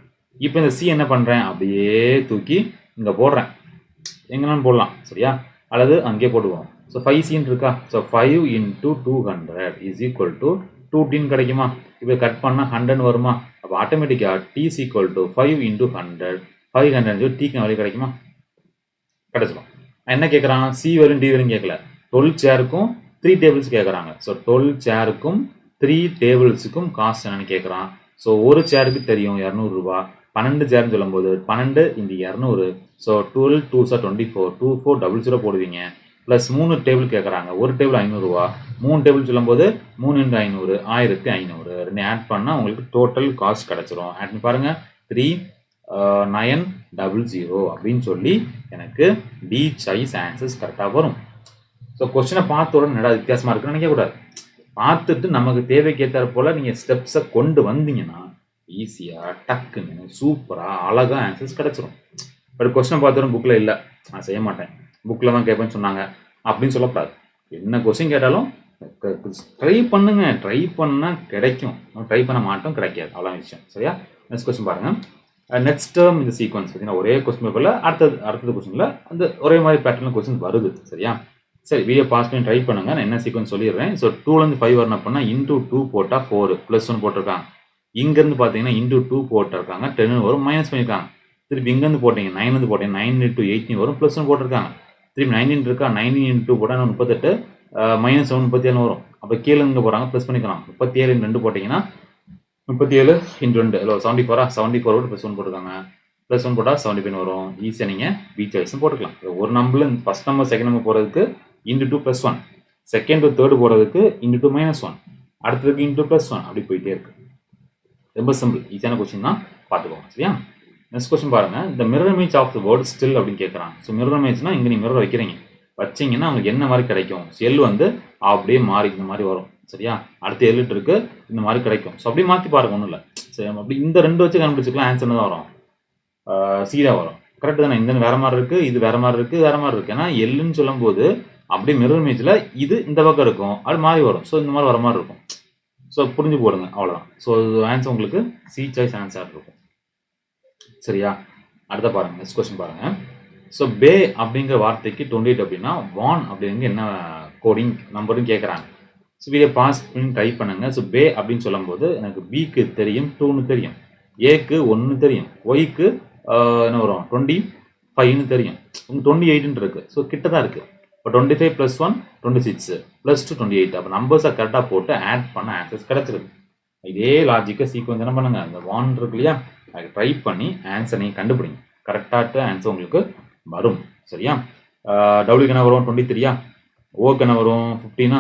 இப்போ இந்த c என்ன பண்ணுறேன்? அப்படியே தூக்கி இங்கே போடுறேன். எங்கேனாலும் போடலாம். சரியா? அல்லது அங்கே போடுவோம். ஸோ 5c இருக்கா? So 5 into 200 is equal to 2t கிடைக்குமா? இப்போ கட் பண்ணால் 100 வருமா? அப்போ ஆட்டோமேட்டிக்காக t is equal to 5 into 100 500 t-க்கு வேல்யூ கிடைக்குமா? கிடைச்சிடும். என்ன கேட்குறான்? c வரும் d வரும் கேட்கல. 12 சேருக்கும் 3 டேபிள்ஸ் கேட்குறாங்க. ஸோ 12 சேருக்கும் 3 டேபிள்ஸுக்கும் காஸ்ட் என்னன்னு கேட்குறான். ஸோ ஒரு சேருக்கு தெரியும் 200 ரூபா. 12 சேர்னு சொல்லும்போது 12 into 200. ஸோ 12 2s are 24 2400 போடுவீங்க. ப்ளஸ் 3 டேபிள் கேட்குறாங்க. ஒரு டேபிள் 500 ரூபா. 3 டேபிள் சொல்லும்போது 3 into 500 1500. ரெண்டு ஆட் பண்ணால் உங்களுக்கு டோட்டல் காஸ்ட் கிடச்சிரும். ஆட் பண்ணி பாருங்கள் 3900 அப்படின்னு சொல்லி எனக்கு டி சாய்ஸ் ஆன்சர்ஸ் கரெக்டாக வரும். ஸோ கொஸ்டினை பார்த்த உடனே என்னடா வித்தியாசமாக இருக்குன்னு நினைக்கக்கூடாது. பார்த்துட்டு நமக்கு தேவைக்கேற்ற போல் நீங்கள் ஸ்டெப்ஸை கொண்டு வந்தீங்கன்னா ஈஸியாக டக்குன்னு சூப்பராக அழகாக ஆன்சர்ஸ் கிடச்சிரும். பட் கொஸ்டினை பார்த்துடும் புக்கில் இல்லை, நான் செய்ய மாட்டேன், புக்கில் தான் கேட்பேன்னு சொன்னாங்க அப்படின்னு சொல்லக்கூடாது. என்ன கொஸ்டின் கேட்டாலும் ட்ரை பண்ணுங்க. ட்ரை பண்ணால் கிடைக்கும். ட்ரை பண்ண மாட்டோம், கிடைக்காது. அவ்வளோ விஷயம். சரியா? நெக்ஸ்ட் கொஸ்டின் பாருங்கள். நெக்ஸ்ட் டேர்ம் இந்த சீக்வன்ஸ் பார்த்தீங்கன்னா ஒரே கொஸ்டின் பேப்பரில் அடுத்தது கொஸ்டினில் அந்த ஒரே மாதிரி பேட்டர்னில் கொஸ்டின் வருது. சரியா? சரி, வீடியோ பாஸ் பண்ணி ட்ரை பண்ணுங்கள். நான் என்ன சீக்வன்ஸ் சொல்லிடுறேன். ஸோ 2லேருந்து 5 வரணும் அப்படின்னா இன்டூ 2 போட்டால் 4 +1 போட்டிருக்காங்க. இங்கேருந்து பார்த்தீங்கன்னா இன்டூ 2 போட்டிருக்காங்க, 10 வரும், மைனஸ் பண்ணியிருக்காங்க. திருப்பி இங்கேருந்து போட்டிங்க 9லேருந்து போட்டீங்க 9 × 18 வரும், +1 போட்டிருக்காங்க. திருப்பி 19 இருக்கா, 19 × 2 போட்டால் 38 -1 37 வரும். அப்போ கீழே இங்கே போகிறாங்க, ப்ளஸ் பண்ணிக்கலாம். 37 × 2 போட்டிங்கன்னா 37 × 2 74 74 விட்டு +1 போட்டிருக்காங்க. +1 போட்டால் 75 வரும். ஈஸியாக நீங்கள் பி சாய்ஸும் போட்டுக்கலாம். ஒரு நம்பரில் ஃபஸ்ட் நம்பர் செகண்ட் நம்பர் போகிறதுக்கு × 2 +1, செகண்ட் டு தேர்டு போகிறதுக்கு × 2 -1, அடுத்ததுக்கு × +1, அப்படி போயிட்டே இருக்கு. ரொம்ப சிம்பிள், ஈஸியான கொஸ்டின் தான், பார்த்துக்கோங்க. சரியா? நெக்ஸ்ட் கொஸ்டின் பாருங்க. இந்த mirror image of the word still அப்படின்னு கேட்குறாங்க. ஸோ மிரர் இமேஜ்னா இங்கே நீங்கள் மிரர் வைக்கிறீங்க, வச்சிங்கன்னா உங்களுக்கு என்ன மாதிரி கிடைக்கும்? எல் வந்து அப்படியே மாறி இந்த மாதிரி வரும். சரியா? அடுத்து எல்லிட்டு இருக்கு, இந்த மாதிரி கிடைக்கும். ஸோ அப்படியே மாற்றி பாருங்க, ஒன்றும் இல்லை. சரி, அப்படி இந்த ரெண்டு வச்சு கண்டுபிடிச்சிக்கலாம். ஆன்சர் தான் வரும், சீடாக வரும். கரெக்டு தானே? இந்த வேற மாதிரி இருக்குது, இது வேற மாதிரி இருக்குது, வேற மாதிரி இருக்குது. ஏன்னா எல்லுன்னு சொல்லும் போது அப்படியே மிரர் இமேஜில் இது இந்த பக்கம் இருக்கும், அது மாறி வரும். ஸோ இந்த மாதிரி வர மாதிரி இருக்கும். ஸோ புரிஞ்சு போடுங்க, அவ்வளோதான். ஸோ ஆன்சர் உங்களுக்கு சி சாய்ஸ் ஆன்சர் இருக்கும். சரியா? அடுத்த பாருங்க, நெக்ஸ்ட் கொஸ்டின் பாருங்க. ஸோ பே அப்படிங்கிற வார்த்தைக்கு 28 அப்படின்னா வான் அப்படிங்க என்ன கோடிங் நம்பரும் கேட்குறாங்க. ஸோ வீடியோ பாஸ் பண்ணி ட்ரை பண்ணுங்க. ஸோ பே அப்படின்னு சொல்லும்போது எனக்கு பிக்கு தெரியும், 2ன்னு தெரியும், ஏக்கு 1 தெரியும், ஒய்க்கு என்ன வரும் 25ன்னு தெரியும், 28ன்னு இருக்கு. ஸோ கிட்ட தான் இருக்கு. இப்போ 25 + 1 26 + 2 28. அப்போ நம்பர்ஸை கரெக்டாக போட்டு ஆட் பண்ண ஆன்சர்ஸ் கிடச்சிருக்கு. இதே லாஜிக்கை சீக்வன்ஸ் என்ன பண்ணுங்க, அந்த வான் இருக்கு இல்லையா, அதை ட்ரை பண்ணி ஆன்சர் நீங்கள் கண்டுபிடிங்க. கரெக்டாக ஆன்சர் உங்களுக்கு வரும். சரியா? டபிள்யூக்கு என்ன வரும் 23, ஓக்கு என்ன வரும் 15,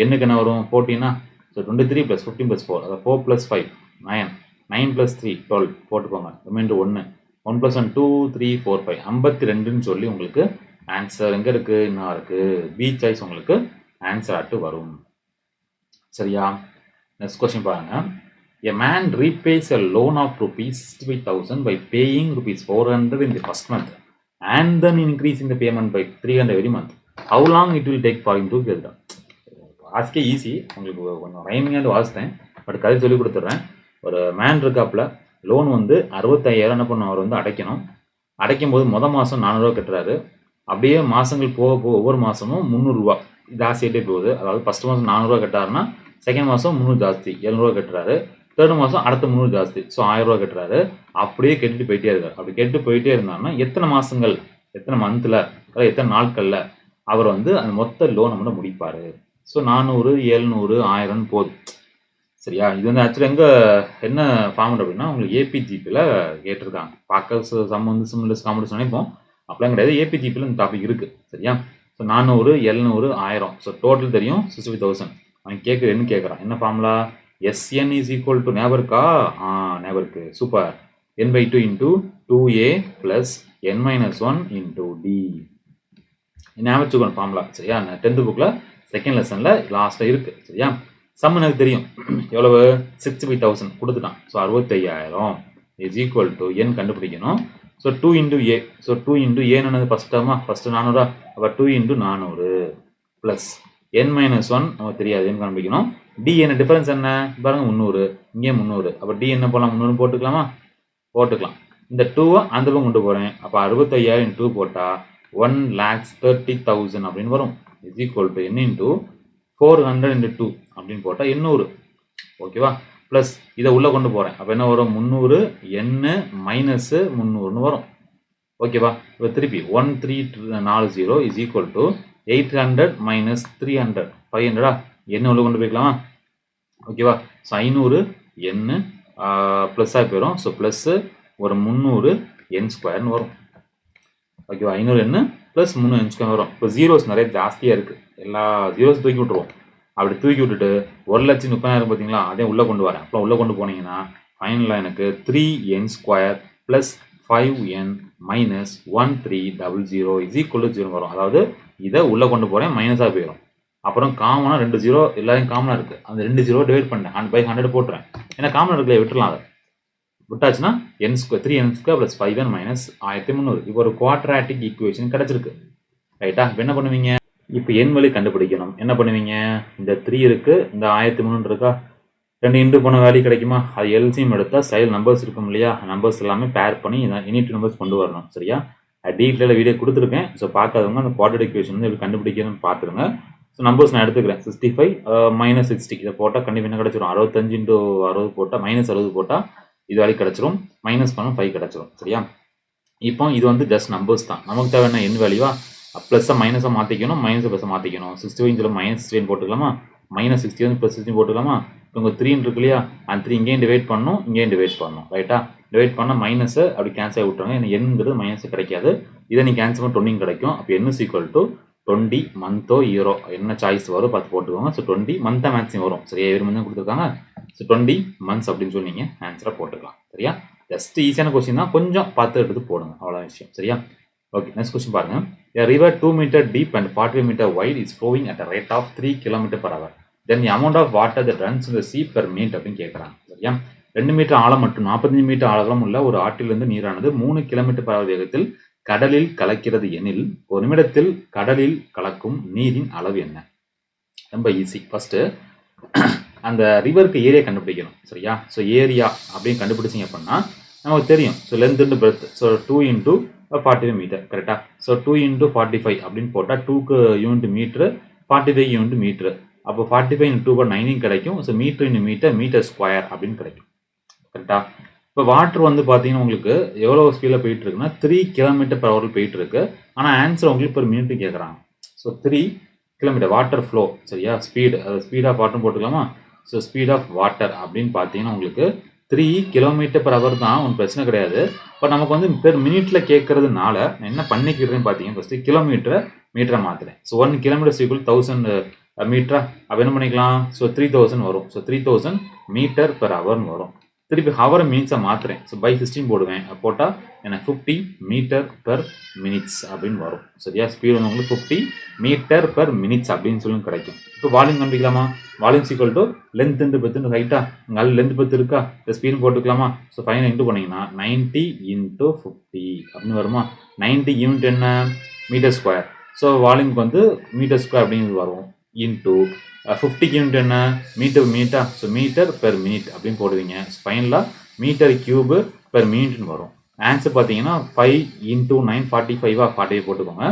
என்னுக்கு என்ன வரும் 14. ஸோ 23 + 15 + 4, அதாவது 4 + 5 9, 9 + 3 12 போட்டுக்கோங்க. ரிமைண்டர் 1 1 + 1 2 3 4 5 52ன்னு சொல்லி உங்களுக்கு ஆன்சர் எங்கே இருக்குது, என்ன இருக்குது, பி சாய்ஸ் உங்களுக்கு ஆன்சர் ஆட்டு வரும். சரியா? நெக்ஸ்ட் கொஸ்டின் பாருங்க. A man repays a loan of ₹65,000 by paying ₹400 in the first month and then increasing the payment by 300 every month. How long it will take for him to get done? ஆஸ்கே easy, உங்களுக்கு கொஞ்சம் ரைமிங்காக வாசித்தேன், but கதை சொல்லி கொடுத்துட்றேன். ஒரு man இருக்காப்புல, loan வந்து 65,000 என்ன பண்ண அவர் வந்து அடைக்கணும். அடைக்கும் போது மாதம் 400 கட்டுறாரு. அப்படியே மாதங்கள் போக போக ஒவ்வொரு மாதமும் 300 ஜாஸ்தியாகிட்டே போகுது. அதாவது ஃபஸ்ட் மாதம் 400 கட்டாருன்னா செகண்ட் மாதம் 300 ஜாஸ்தி 700 கட்டுறாரு. தேர்ட் மாதம் அடுத்த 300 ஜாஸ்தி, ஸோ 1000 கட்டுறாரு. அப்படியே கட்டிட்டு போயிட்டே இருக்காரு. அப்படி கெட்டு போயிட்டே இருந்தாருன்னா எத்தனை மாதங்கள், எத்தனை மந்தில், அதாவது எத்தனை நாட்களில் அவர் வந்து அந்த மொத்த லோனை மட்டும் முடிப்பார். ஸோ 400 700 1000 போகுது. சரியா? இது வந்து ஆக்சுவலி எங்கே என்ன ஃபார்மெட் அப்படின்னா உங்களுக்கு ஏபிஜிபியில் கேட்டிருக்காங்க. பார்க்க சம் வந்து சிமிலர்ஸ் காமெடிஸ் நினைப்போம், அப்படிலாம் கிடையாது. ஏபிஜிபியில் இந்த டாபிக் இருக்குது. சரியா? ஸோ 400 700 1000, ஸோ டோட்டல் தெரியும் 65,000. அவன் கேட்குறது என்ன கேட்குறான், என்ன formula, SN is equal to ஞாபகம் இருக்கா? ஞாபகம் இருக்கு, super. n/2 × 2a + n-1 × d. ஞாபகம் வச்சுக்கணும் ஃபார்முலா. சரியா? 10th புக்கில் செகண்ட் லெசனில் லாஸ்ட்டில் இருக்குது. சரியா? சம் எனக்கு தெரியும், எவ்வளவு 65,000 கொடுத்துட்டான். So 65,000 is equal to n கண்டுபிடிக்கணும். ஸோ 2 × a, ஸோ 2 × a என்னது ஃபஸ்ட் டேர்மா, ஃபஸ்ட்டு 400, அப்போ 2 × 400 ப்ளஸ் n-1 நமக்கு தெரியாது, n கண்டுபிடிக்கணும். டி என்ன டிஃபரன்ஸ் என்ன பாருங்க, 300, இங்கே 300, அப்போ டி என்ன போடலாம், 300 போட்டுக்கலாமா, போட்டுக்கலாம். இந்த 2 அந்த பக்கம் கொண்டு போகிறேன். அப்போ 65,000 2 போட்டால் 1,30,000 அப்படின்னு வரும். இஸ் ஈக்குவல் டு n × 400 × 2 அப்படின்னு போட்டால் 800. ஓகேவா? ப்ளஸ் இதை உள்ளே கொண்டு போகிறேன். அப்போ என்ன வரும், 300 n மைனஸ் 300ன்னு வரும். ஓகேவா? இப்போ திருப்பி 1340 இஸ் ஈக்குவல் டு 800 மைனஸ் 300 500 என்ன உள்ள கொண்டு போய்க்கலாமா? ஓகேவா? ஸோ 500 n ப்ளஸ்ஸாக போயிடும். ஸோ ப்ளஸ்ஸு ஒரு 300 n² வரும். ஓகேவா? 500 n ப்ளஸ் 300 n² வரும். இப்போ ஜீரோஸ் நிறைய ஜாஸ்தியாக இருக்குது, எல்லா ஜீரோஸ் தூக்கி விட்டுருவோம். அப்படி தூக்கி விட்டுட்டு 1,30,000 பார்த்தீங்களா, அதே உள்ளே கொண்டு வரேன். அப்போ உள்ளே கொண்டு போனீங்கன்னா ஃபைனலாக எனக்கு 3n² plus 5n minus 1300 is equal to 0 வரும். அதாவது இதை உள்ளே கொண்டு போகிறேன், மைனஸாக போயிடும். அப்புறம் காமனாக 2 0 எல்லாரையும் காமனாக இருக்குது, அந்த 2 0 டிவைட் பண்ணேன், 100 போட்டுறேன். ஏன்னா காமனாக இருக்குல்ல, விட்டுலாம். அதை விட்டாச்சுன்னா n² 3n² plus 5n minus 1300. இப்போ ஒரு குவாட்ராட்டிக் ஈக்குவேஷன் கிடச்சிருக்கு. ரைட்டா? இப்போ என்ன பண்ணுவீங்க, இப்போ எண் வழி கண்டுபிடிக்கணும். என்ன பண்ணுவீங்க? இந்த 3 இருக்கு, இந்த 1300 இருக்கா? 2 இன்டு பண்ண வேல்யூ கிடைக்குமா? அது எல்சிஎம் எடுத்தா சைடில் நம்பர்ஸ் இருக்கும் இல்லையா? நம்பர்ஸ் எல்லாமே பேர் பண்ணி யூனிட் நம்பர்ஸ் கொண்டு வரணும். சரியா? டீட்டெயிலாக வீடியோ கொடுத்துருக்கேன். ஸோ பார்க்காதவங்க அந்த குவாட்ரேட்டிக் ஈக்குவேஷன் வந்து எப்படி கண்டுபிடிக்கணும்னு பார்த்துருங்க. ஸோ நம்பர்ஸ் நான் எடுத்துக்கிறேன். 65 -60 இதை போட்டால் கண்டிப்பாக என்ன கிடைச்சிரும்? 65 × 60 போட்டால் -60 போட்டால் இது வேலைக்கு கிடைச்சிரும். மைனஸ் பண்ண 5 கிடைச்சிரும். சரியா? இப்போ இது வந்து ஜஸ்ட் நம்பர்ஸ் தான். நமக்கு தேவை என்ன? என் வேல்யூவா? ப்ளஸ்ஸை மைனஸை மாற்றிக்கணும், மைனஸை ப்ளஸ்ஸை மாற்றிக்கணும். 65 -60 போட்டுக்கலாமா? -60 வந்து +60 போட்டுக்கலாமா? இப்போ உங்கள் 3 இருக்கு இல்லையா? அந்த 3 இங்கேயும் டிவைட் பண்ணணும், இங்கேயும் டிவைட் பண்ணணும். ரைட்டா? டிவைட் பண்ணால் மைனஸை அப்படி கேன்சல் ஆகி விட்டுருங்க. ஏன்னா எண்ணுங்கிறது மைனஸ் கிடைக்காது. இதை நீங்கள் கேன்சல் பண்ண 20 கிடைக்கும். அப்போ n = 20 மந்த்தோ இயரோ என்ன சாய்ஸ் வரும் பார்த்து போட்டுக்கோங்க. ஸோ 20 மந்த்தாக மேக்ஸிமம் வரும். சரியா? 7 மந்த் கொடுத்துருக்காங்க. ஸோ 20 months அப்படின்னு சொல்லி நீங்கள் ஆன்சராக போட்டுக்கலாம். சரியா? ஜஸ்ட் ஈஸியான கொஸ்டின் தான், கொஞ்சம் பார்த்து எடுத்து போடுங்க, அவ்வளோ விஷயம். சரியா? ஓகே, நெக்ஸ்ட் கொஸ்டின் பாருங்க. A river 2 meter deep and 45 meter wide is flowing at a rate of 3 km/h. Then the amount of water that runs in the sea per minute அப்படின்னு கேட்குறாங்க. சரியா? 2 மீட்டர் ஆழம் மற்றும் 45 மீட்டர் ஆழம் உள்ள ஒரு ஆற்றிலிருந்து நீரானது 3 km/h வேகத்தில் கடலில் கலக்கிறது எனில் ஒரு நிமிடத்தில் கடலில் கலக்கும் நீரின் அளவு என்ன? ரொம்ப ஈஸி. ஃபர்ஸ்ட் அந்த ரிவருக்கு ஏரியா கண்டுபிடிக்கணும். சரியா? ஸோ ஏரியா அப்படின்னு கண்டுபிடிச்சிங்க அப்படின்னா நமக்கு தெரியும். So length into breadth. So 2 × 45 metre. கரெக்டாக? ஸோ 2 × 45 அப்படின்னு போட்டால் 2க்கு யூனிட் மீட்ரு, 45 யூனிட் மீட்ரு. அப்போ 45 × 2 19 கிடைக்கும். So metre into metre, metre square அப்படின்னு கிடைக்கும். கரெக்டாக? இப்போ வாட்டர் வந்து பார்த்தீங்கன்னா உங்களுக்கு எவ்வளோ ஸ்பீடில் போயிட்டு இருக்குன்னா 3 km/h போயிட்டு இருக்கு. ஆனால் ஆன்சர் உங்களுக்கு per minute கேட்குறாங்க. So 3 km water flow. சரியா? ஸ்பீடு, அது ஸ்பீட் ஆஃப் வாட்டர்னு போட்டுக்கலாமா? ஸோ ஸ்பீட் ஆஃப் வாட்டர் அப்படின்னு பார்த்தீங்கன்னா உங்களுக்கு 3 km/h தான், ஒன்றும் பிரச்சனை கிடையாது. பட் நமக்கு வந்து பெர் மினிட்ல கேட்கறதுனால நான் என்ன பண்ணிக்கிறேன்னு பார்த்தீங்கன்னா ஃபஸ்ட்டு கிலோமீட்டரை மீட்டரை மாற்றுறேன். So 1 km = 1000 மீட்டரா? அப்போ என்ன பண்ணிக்கலாம்? ஸோ 3000 வரும். ஸோ 3000 m/h வரும். திருப்பி ஹவர் மினிட்ஸை மாற்றுறேன். ஸோ பை 16 போடுவேன். போட்டால் எனக்கு 50 m/min அப்படின்னு வரும். சரியா? ஸ்பீடு வந்து உங்களுக்கு 50 m/min அப்படின்னு சொல்லி கிடைக்கும். இப்போ வால்யூம் கண்டுபிடிக்கலாமா? Volume = length into breadth. ரைட்டா? உங்கள் லென்த் பெர்த் இருக்கா? இந்த ஸ்பீடு போட்டுக்கலாமா? ஸோ 5 இன்ட்டு பண்ணிங்கன்னா 90 × 50 அப்படின்னு வருமா? 90 யூனிட் என்ன? Metre square. ஸோ வால்யூமுக்கு வந்து மீட்டர் ஸ்கொயர் அப்படிங்கிறது வரும். இன்ட்டு 50 யூனிட் என்ன? மீட்டா? ஸோ மீட்டர் பெர் மினிட் அப்படின்னு போடுவீங்க. ஃபைனலாக மீட்டர் கியூபு பெர் மினிட்னு வரும். ஆன்சர் பார்த்தீங்கன்னா 5 × 9 45 45 போட்டுக்கோங்க.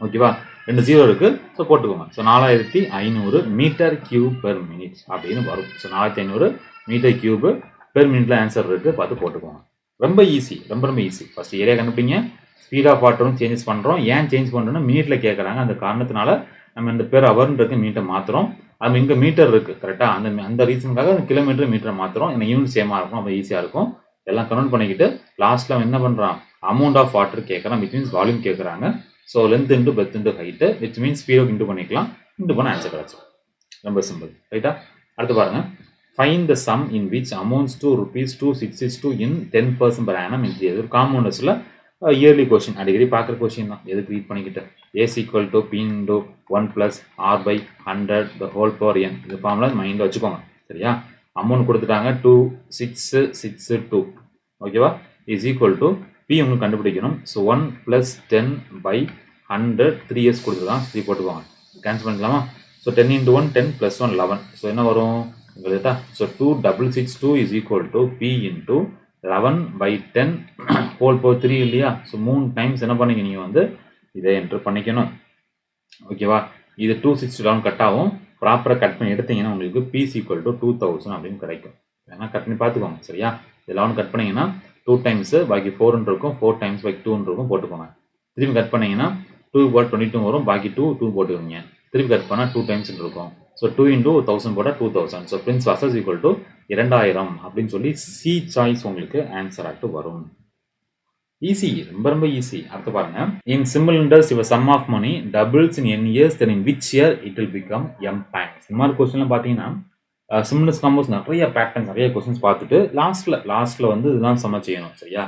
ஓகேவா? 2 0 இருக்குது. ஸோ போட்டுக்கோங்க. ஸோ 4500 m/min அப்படின்னு வரும். ஸோ 4500 m³ பெர் மினிட்ல ஆன்சர் இருக்குது, பார்த்து போட்டுக்கோங்க. ரொம்ப ஈஸி, ரொம்ப ரொம்ப ஈஸி. ஃபஸ்ட் ஏரியா கண்டுபிடிங்க. ஸ்பீட் ஆஃப் வாட்டரும் சேஞ்சஸ் பண்ணுறோம். ஏன் சேஞ்ச் பண்ணுறோன்னா மினிட்ல கேட்குறாங்க. அந்த காரணத்தினால நம்ம இந்த பெர் ஹவர்ன்றது மீட்டர் மாற்றுறோம். அது இங்கே மீட்டர் இருக்குது. கரெக்டாக? அந்த ரீசனுக்காக அந்த கிலோமீட்டர் மீட்டரை மாற்றுறோம். எனக்கு யூனிட் சேமாக இருக்கும், ரொம்ப ஈஸியாக இருக்கும். எல்லாம் கனெக்ட் பண்ணிக்கிட்டு லாஸ்ட்டில் என்ன பண்ணுறான்? அமௌண்ட் ஆஃப் வாட்டர் கேட்குறான், விச் மீன்ஸ் வால்யூம் கேட்குறாங்க. So length into breadth into height, which means ஸ்பீடை இன்டு பண்ணிக்கலாம். இன்டு பண்ண ஆன்சர் கிடச்சிடும். ரொம்ப சிம்பிள். ரைட்டா? அடுத்து பாருங்க. Find the sum in which amounts to ₹262 in 10% per annum in 3 years. ஒரு காம்பவுண்டர்ஸில் இயர்லி கொஸ்டின், அடிக்கடி பார்க்குற கொஸ்டின் தான். எதுக்கு ரீட் பண்ணிக்கிட்டு A = P × 1 + R/100 இந்த ஃபார்முலா மைண்டில் வச்சுக்கோங்க. சரியா? அமௌண்ட் கொடுத்துட்டாங்க 2662. ஓகேவா? இஸ் ஈக்குவல் டு P உங்களுக்கு கண்டுபிடிக்கணும். ஸோ 1 + 10/100 3 years கொடுத்துருக்கான். 3 போட்டுக்கோங்க. கேன்சல் பண்ணிக்கலாமா? ஸோ 10 × 1 10 + 1 11. ஸோ என்ன வரும் உங்களுக்கு? So 2662 is equal to P × 11/10 whole power 3 இல்லையா? ஸோ 3 டைம்ஸ் என்ன பண்ணிக்க நீங்கள் வந்து இதை என்ட்ரு பண்ணிக்கணும். ஓகேவா? இது 267 கட் ஆகும். ப்ராப்பராக கட் பண்ணி எடுத்தீங்கன்னா உங்களுக்கு P = 2000 அப்படின்னு கிடைக்கும். வேணா கட் பண்ணி பார்த்துக்கோங்க. சரியா? இதெல்லாம் கட் பண்ணிங்கன்னா 2 டைம்ஸு பாக்கி 4 இருக்கும். 4 டைம்ஸ் பாக்கி 2 இருக்கும், போட்டுக்கோங்க. திரும்பி கட் பண்ணிங்கன்னா 2 = 22 வரும். பாக்கி 2 போட்டுக்கோங்க. திருப்பி கட் பண்ணால் 2 டைம்ஸ் இருக்கும். ஸோ 2 × 1000 போட்டால் 2000. ஸோ பிரின்ஸ் வர்சஸ் = 2000 அப்படின்னு சொல்லி சி சாய்ஸ் உங்களுக்கு ஆன்சர் ஆகிட்டு வரும். ஈஸி, ரொம்ப ரொம்ப ஈஸி. அடுத்து பாருங்க. In simple interest your sum of money doubles in n years, then in which year it will become m times. இந்த மாதிரி கொஸ்டின்லாம் பார்த்தீங்கன்னா சிம்பிள்ஸ் காம்போஸ் நிறைய பேட்டர்ன்ஸ், நிறைய கொஸ்டின்ஸ் பார்த்துட்டு லாஸ்ட்டில் வந்து இதெல்லாம் சம்ம செய்யணும். சரியா?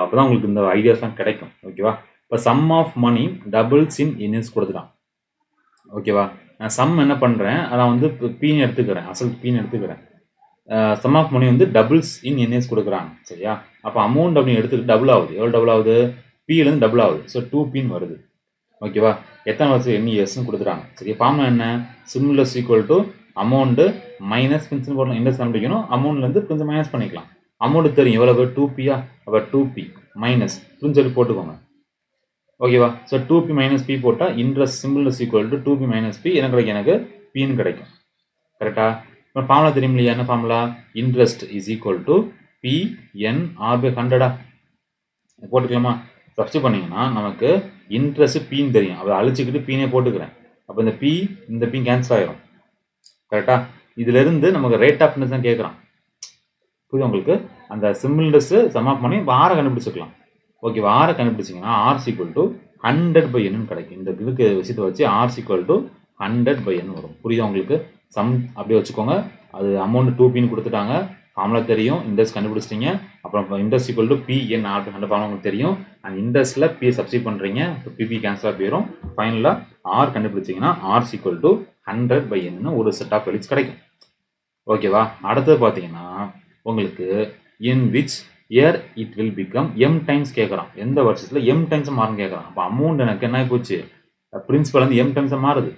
அப்போ தான் உங்களுக்கு இந்த ஐடியாஸ்லாம் கிடைக்கும். ஓகேவா? இப்போ sum of money doubles in n years கொடுத்துட்டான். ஓகேவா? நான் சம் என்ன பண்ணுறேன், அதான் வந்து பீன்னு எடுத்துக்கிறேன், அசல் பீன்னு எடுத்துக்கிறேன். சம் ஆஃப் மணி வந்து டபுள்ஸ் இன் n years கொடுக்குறாங்க. சரியா? அப்போ அமௌண்ட் அப்படின்னு எடுத்துக்கிட்டு டபுள் ஆகுது. எவ்வளோ டபுள் ஆகுது? Pலேருந்து டபுள் ஆகுது. ஸோ 2Pன்னு வருது. ஓகேவா? எத்தனை வருஷம் என்இஎஸ்ன்னு கொடுத்துட்டாங்க. சரி, ஃபார்முலா என்ன? சிமுலஸ் equal to amount minus principal போடலாம். இன்ட்ரெஸ்ட் கண்டுபிடிக்கணும். அமௌண்ட்லேருந்து கொஞ்சம் மைனஸ் பண்ணிக்கலாம். அமௌண்ட் தெரியும் எவ்வளவு? 2P-யா? அப்போ 2P மைனஸ் பிரின்சிபல் போட்டுக்கோங்க. ஓகேவா? ஸோ 2P மைனஸ் பி போட்டால் இன்ட்ரெஸ்ட் சிமுலஸ் equal to 2P minus P என்ன கிடைக்கும்? எனக்கு பின்னு கிடைக்கும். கரெக்டா? இப்போ ஃபார்முலா தெரியும் இல்லையா? என்ன formula? Interest is equal to P/N/100 போட்டுக்கலாமா? சப்ஸ்டிட் பண்ணிங்கன்னா நமக்கு இன்ட்ரெஸ்ட் பின்னு தெரியும். அதை அழிச்சிக்கிட்டு பீனே போட்டுக்கிறேன். அப்போ இந்த பி கேன்சல் ஆகிடும். கரெக்டா? இதிலிருந்து நமக்கு ரேட் ஆஃப் இன்ட்ரெஸ்ட் தான் கேட்குறான். புரியுது உங்களுக்கு? அந்த சிம்பிள் இன்ட்ரெஸ்ட் சம் ஆஃப் பண்ணி ஆரை கண்டுபிடிச்சிக்கலாம். ஓகேவா? ஆரை கண்டுபிடிச்சிங்கன்னா ஆர் ஈக்குவல் டு 100/n கிடைக்கும். இந்த இதுக்கு விஷயத்தை வச்சு ஆர் ஈக்குவல் டு 100/n வரும். புரியுதா உங்களுக்கு? சம் அப்படியே வச்சுக்கோங்க. அது அமௌண்ட் 2Pன்னு கொடுத்துட்டாங்க. ஃபார்முலா தெரியும். இன்ட்ரெஸ்ட் கண்டுபிடிச்சிட்டிங்க. அப்புறம் இன்ட்ரெஸ்ட் ஈக்குவல் டு P/N/R அந்த ஃபார்முலா உங்களுக்கு தெரியும். அந்த இன்ட்ரெஸ்ட்டில் பி சப்ஸ்டிட் பண்ணுறீங்க. இப்போ பிபி கேன்சலாக போயிடும். ஃபைனலாக ஆர் கண்டுபிடிச்சிங்கன்னா ஆர் ஈக்குவல் டு 100/n ஒரு செட் ஆஃப் வேல்யூஸ் கிடைக்கும். ஓகேவா? அடுத்தது பார்த்தீங்கன்னா உங்களுக்கு in which year it will become M times கேட்குறான். எந்த வருஷத்தில் எம் டைம்ஸ் மாறும் கேட்குறான். அப்போ அமௌண்ட் எனக்கு என்ன போச்சு? பிரின்சிபல் வந்து எம் டைம்ஸாக மாறுது.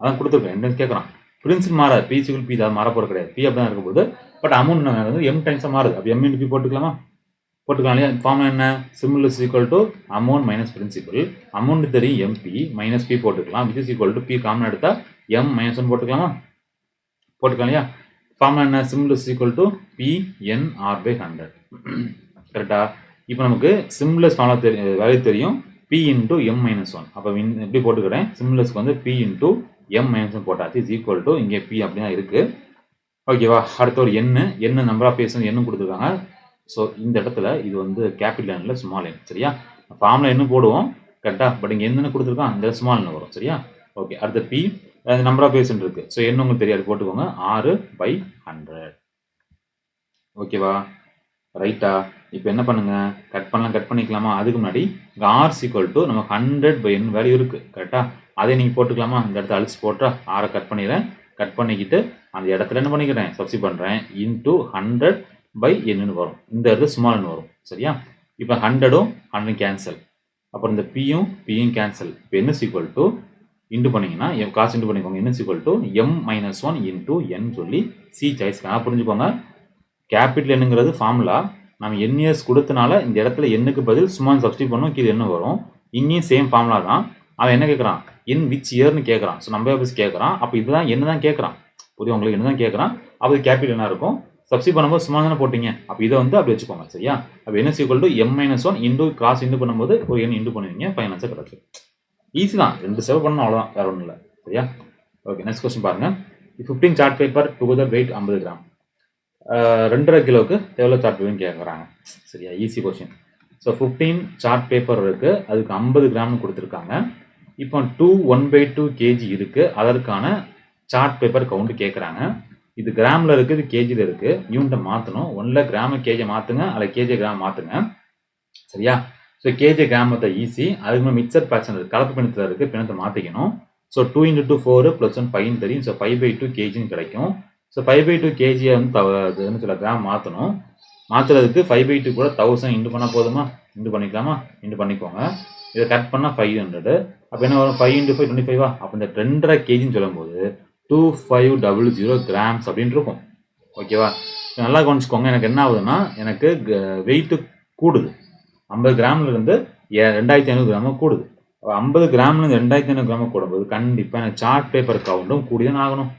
அதான் கொடுத்துருக்கேன். எம் டைம்ஸ் கேட்குறான். பிரின்சிபல் மாறாது. பி சிவில் பி தான் மாற போகிற கிடையாது. பி அப்படி தான் இருக்கும்போது பட் அமௌண்ட் வந்து எம் டைம்ஸாக மாறுது. அப்போ எம் இன்டு பி போட்டுக்கலாமா? போட்டுக்கலாம் இல்லையா? ஃபார்முலா என்ன? சிமுலஸ் equal to amount minus principal. Amount தெரியும் எம்பி மைனஸ் பி போட்டுக்கலாம். Which is equal to P common எடுத்தால் எம் மைனஸ் 1 போட்டுக்கலாமா? போட்டுக்கலாம் இல்லையா? ஃபார்முலா என்ன? சிமுலஸ் ஈக்குவல் டு P/N/R/100. கரெக்டா? இப்போ நமக்கு சிமுலஸ் ஃபார்முலா வேல்யூ தெரியும். P into M minus 1. அப்போ எப்படி போட்டுக்கிறேன்? சிமுலஸ்க்கு வந்து P இன்டூ எம் மைனஸ் 1 போட்டாச்சு. இஸ் ஈக்குவல் டு இங்கே P அப்படி தான் இருக்குது. ஓகேவா? அடுத்த ஒரு என்ன நம்பர் ஆஃப் பேஸ் என்ன கொடுத்துருக்காங்க. ஸோ இந்த இடத்துல இது வந்து கேபிட்டல் எண்ணில் ஸ்மால் எண். சரியா? ஃபார்முலா என்ன போடுவோம் கரெக்டாக. பட் இங்கே என்ன கொடுத்துருக்கான்? அந்த ஸ்மால் எண் வரும். சரியா? ஓகே. அடுத்த பி நம்பர் ஆஃப் பேஸ் இருக்குது. ஸோ என்ன உங்களுக்கு தெரியாது போட்டுக்கோங்க. 6/100. ஓகேவா? ரைட்டா? இப்போ என்ன பண்ணுங்க? கட் பண்ணிக்கலாமா? அதுக்கு முன்னாடி இங்கே ஆர் ஈக்குவல் டு நமக்கு 100/n வேல்யூ இருக்குது. கரெக்டாக? அதை நீங்கள் போட்டுக்கலாமா? இந்த இடத்த அழிச்சு போட்டா ஆரை கட் பண்ணிடுறேன். கட் பண்ணிக்கிட்டு அந்த இடத்துல என்ன பண்ணிக்கிறேன்? சப்ஸ்டிட் பண்ணுறேன். இன்டூ 100/n வரும். இந்த இடத்துல ஸ்மால் எண் வரும். சரியா? இப்போ 100ம் 100 கேன்சல். அப்புறம் இந்த பியும் கேன்சல். இப்போ n ஈக்குவல் டு இன்டு பண்ணிங்கன்னா காசு இன்டு பண்ணிக்கோங்க. n equal to M minus 1 into n சொல்லி சி சாய்ஸ் புரிஞ்சுக்கோங்க. கேபிட்டல் என்னங்கிறது ஃபார்முலா. நம்ம என்இஎஸ் கொடுத்தனால இந்த இடத்துல எண்ணுக்கு பதில் சும்மா சப்ஸ்டிட் பண்ணோம். கீழே என்ன வரும்? இங்கேயும் சேம் ஃபார்முலா தான். அவன் என்ன கேட்குறான்? இன் விச் இயர்னு கேட்குறான். ஸோ நம்பர் ஆஃப் பேஸ் கேட்குறான். அப்போ இதுதான் என்ன தான் கேட்குறான். புரியும் உங்களுக்கு? என்ன தான் கேட்குறான். அப்போ கேபிட்டல் என்ன இருக்கும்? சப்ஸ்டிட் பண்ணும்போது சும்மா தானே போட்டிங்க. அப்போ இதை வந்து அப்படி வச்சுக்கோங்க. சரியா? அப்போ n equal to M minus 1 into cross into பண்ணும்போது ஒரு எண் இன்டு பண்ணுவீங்க. ஃபைனல்ஸாக கிடச்சி. ஈஸி தான். 2 சேவ் பண்ணணும், அவ்வளோதான். வேறு ஒன்றும் இல்லை. சரியா? ஓகே. நெக்ஸ்ட் கொஸ்டின் பாருங்கள். 15 chart paper together weight 50 gram. 2.5 கிலோவுக்கு எவ்வளோ சார்ட் பேப்பர்னு கேட்குறாங்க. சரியா? Easy question. So 15 chart paper இருக்குது. அதுக்கு 50 கிராம்னு கொடுத்துருக்காங்க. இப்போ 1/2 kg இருக்குது. அதற்கான சார்ட் பேப்பர் கவுண்ட் கேட்குறாங்க. இது கிராமில் இருக்குது, இது கேஜியில் இருக்குது. யூனிட்டை மாற்றணும். ஒன்றில் கிராம கேஜை மாற்றுங்க, அதில் கேஜி கிராம் மாற்றுங்க. சரியா? ஸோ கேஜி கிராம் மற்ற ஈஸி. அதுக்கு மேலே மிக்சர் பேட்சன் இருக்குது, கலப்பு பிணத்தில் இருக்குது. பிணத்தை மாற்றிக்கணும். ஸோ 2 × 2 4 + 1 5 தெரியும். ஸோ 5/2 kgன்னு கிடைக்கும். ஸோ 5/2 kg வந்து என்ன சொல்ல கிராம் மாற்றணும். மாற்றுறதுக்கு 5/2 கூட 1000 இன்டு பண்ணால் போதுமா? இன்டு பண்ணிக்கலாமா? இன்டு பண்ணிக்கோங்க. இதை கட் பண்ணால் 500. அப்போ என்ன வரும்? 5 × 5 25. அப்போ இந்த 2.5 kgன்னு சொல்லும்போது 2500 கிராம்ஸ் அப்படின்னு இருக்கும். ஓகேவா? நல்லா கவனிச்சுக்கோங்க. எனக்கு என்ன ஆகுதுன்னா எனக்கு வெயிட்டு கூடுது. 50 கிராம்லேருந்து 2500 கிராம் கூடுது. 50 கிராம்லேருந்து 2500 கிராம் கூடும்போது கண்டிப்பாக எனக்கு சார்ட் பேப்பர் கவுண்டும் கூடிதான் ஆகணும்.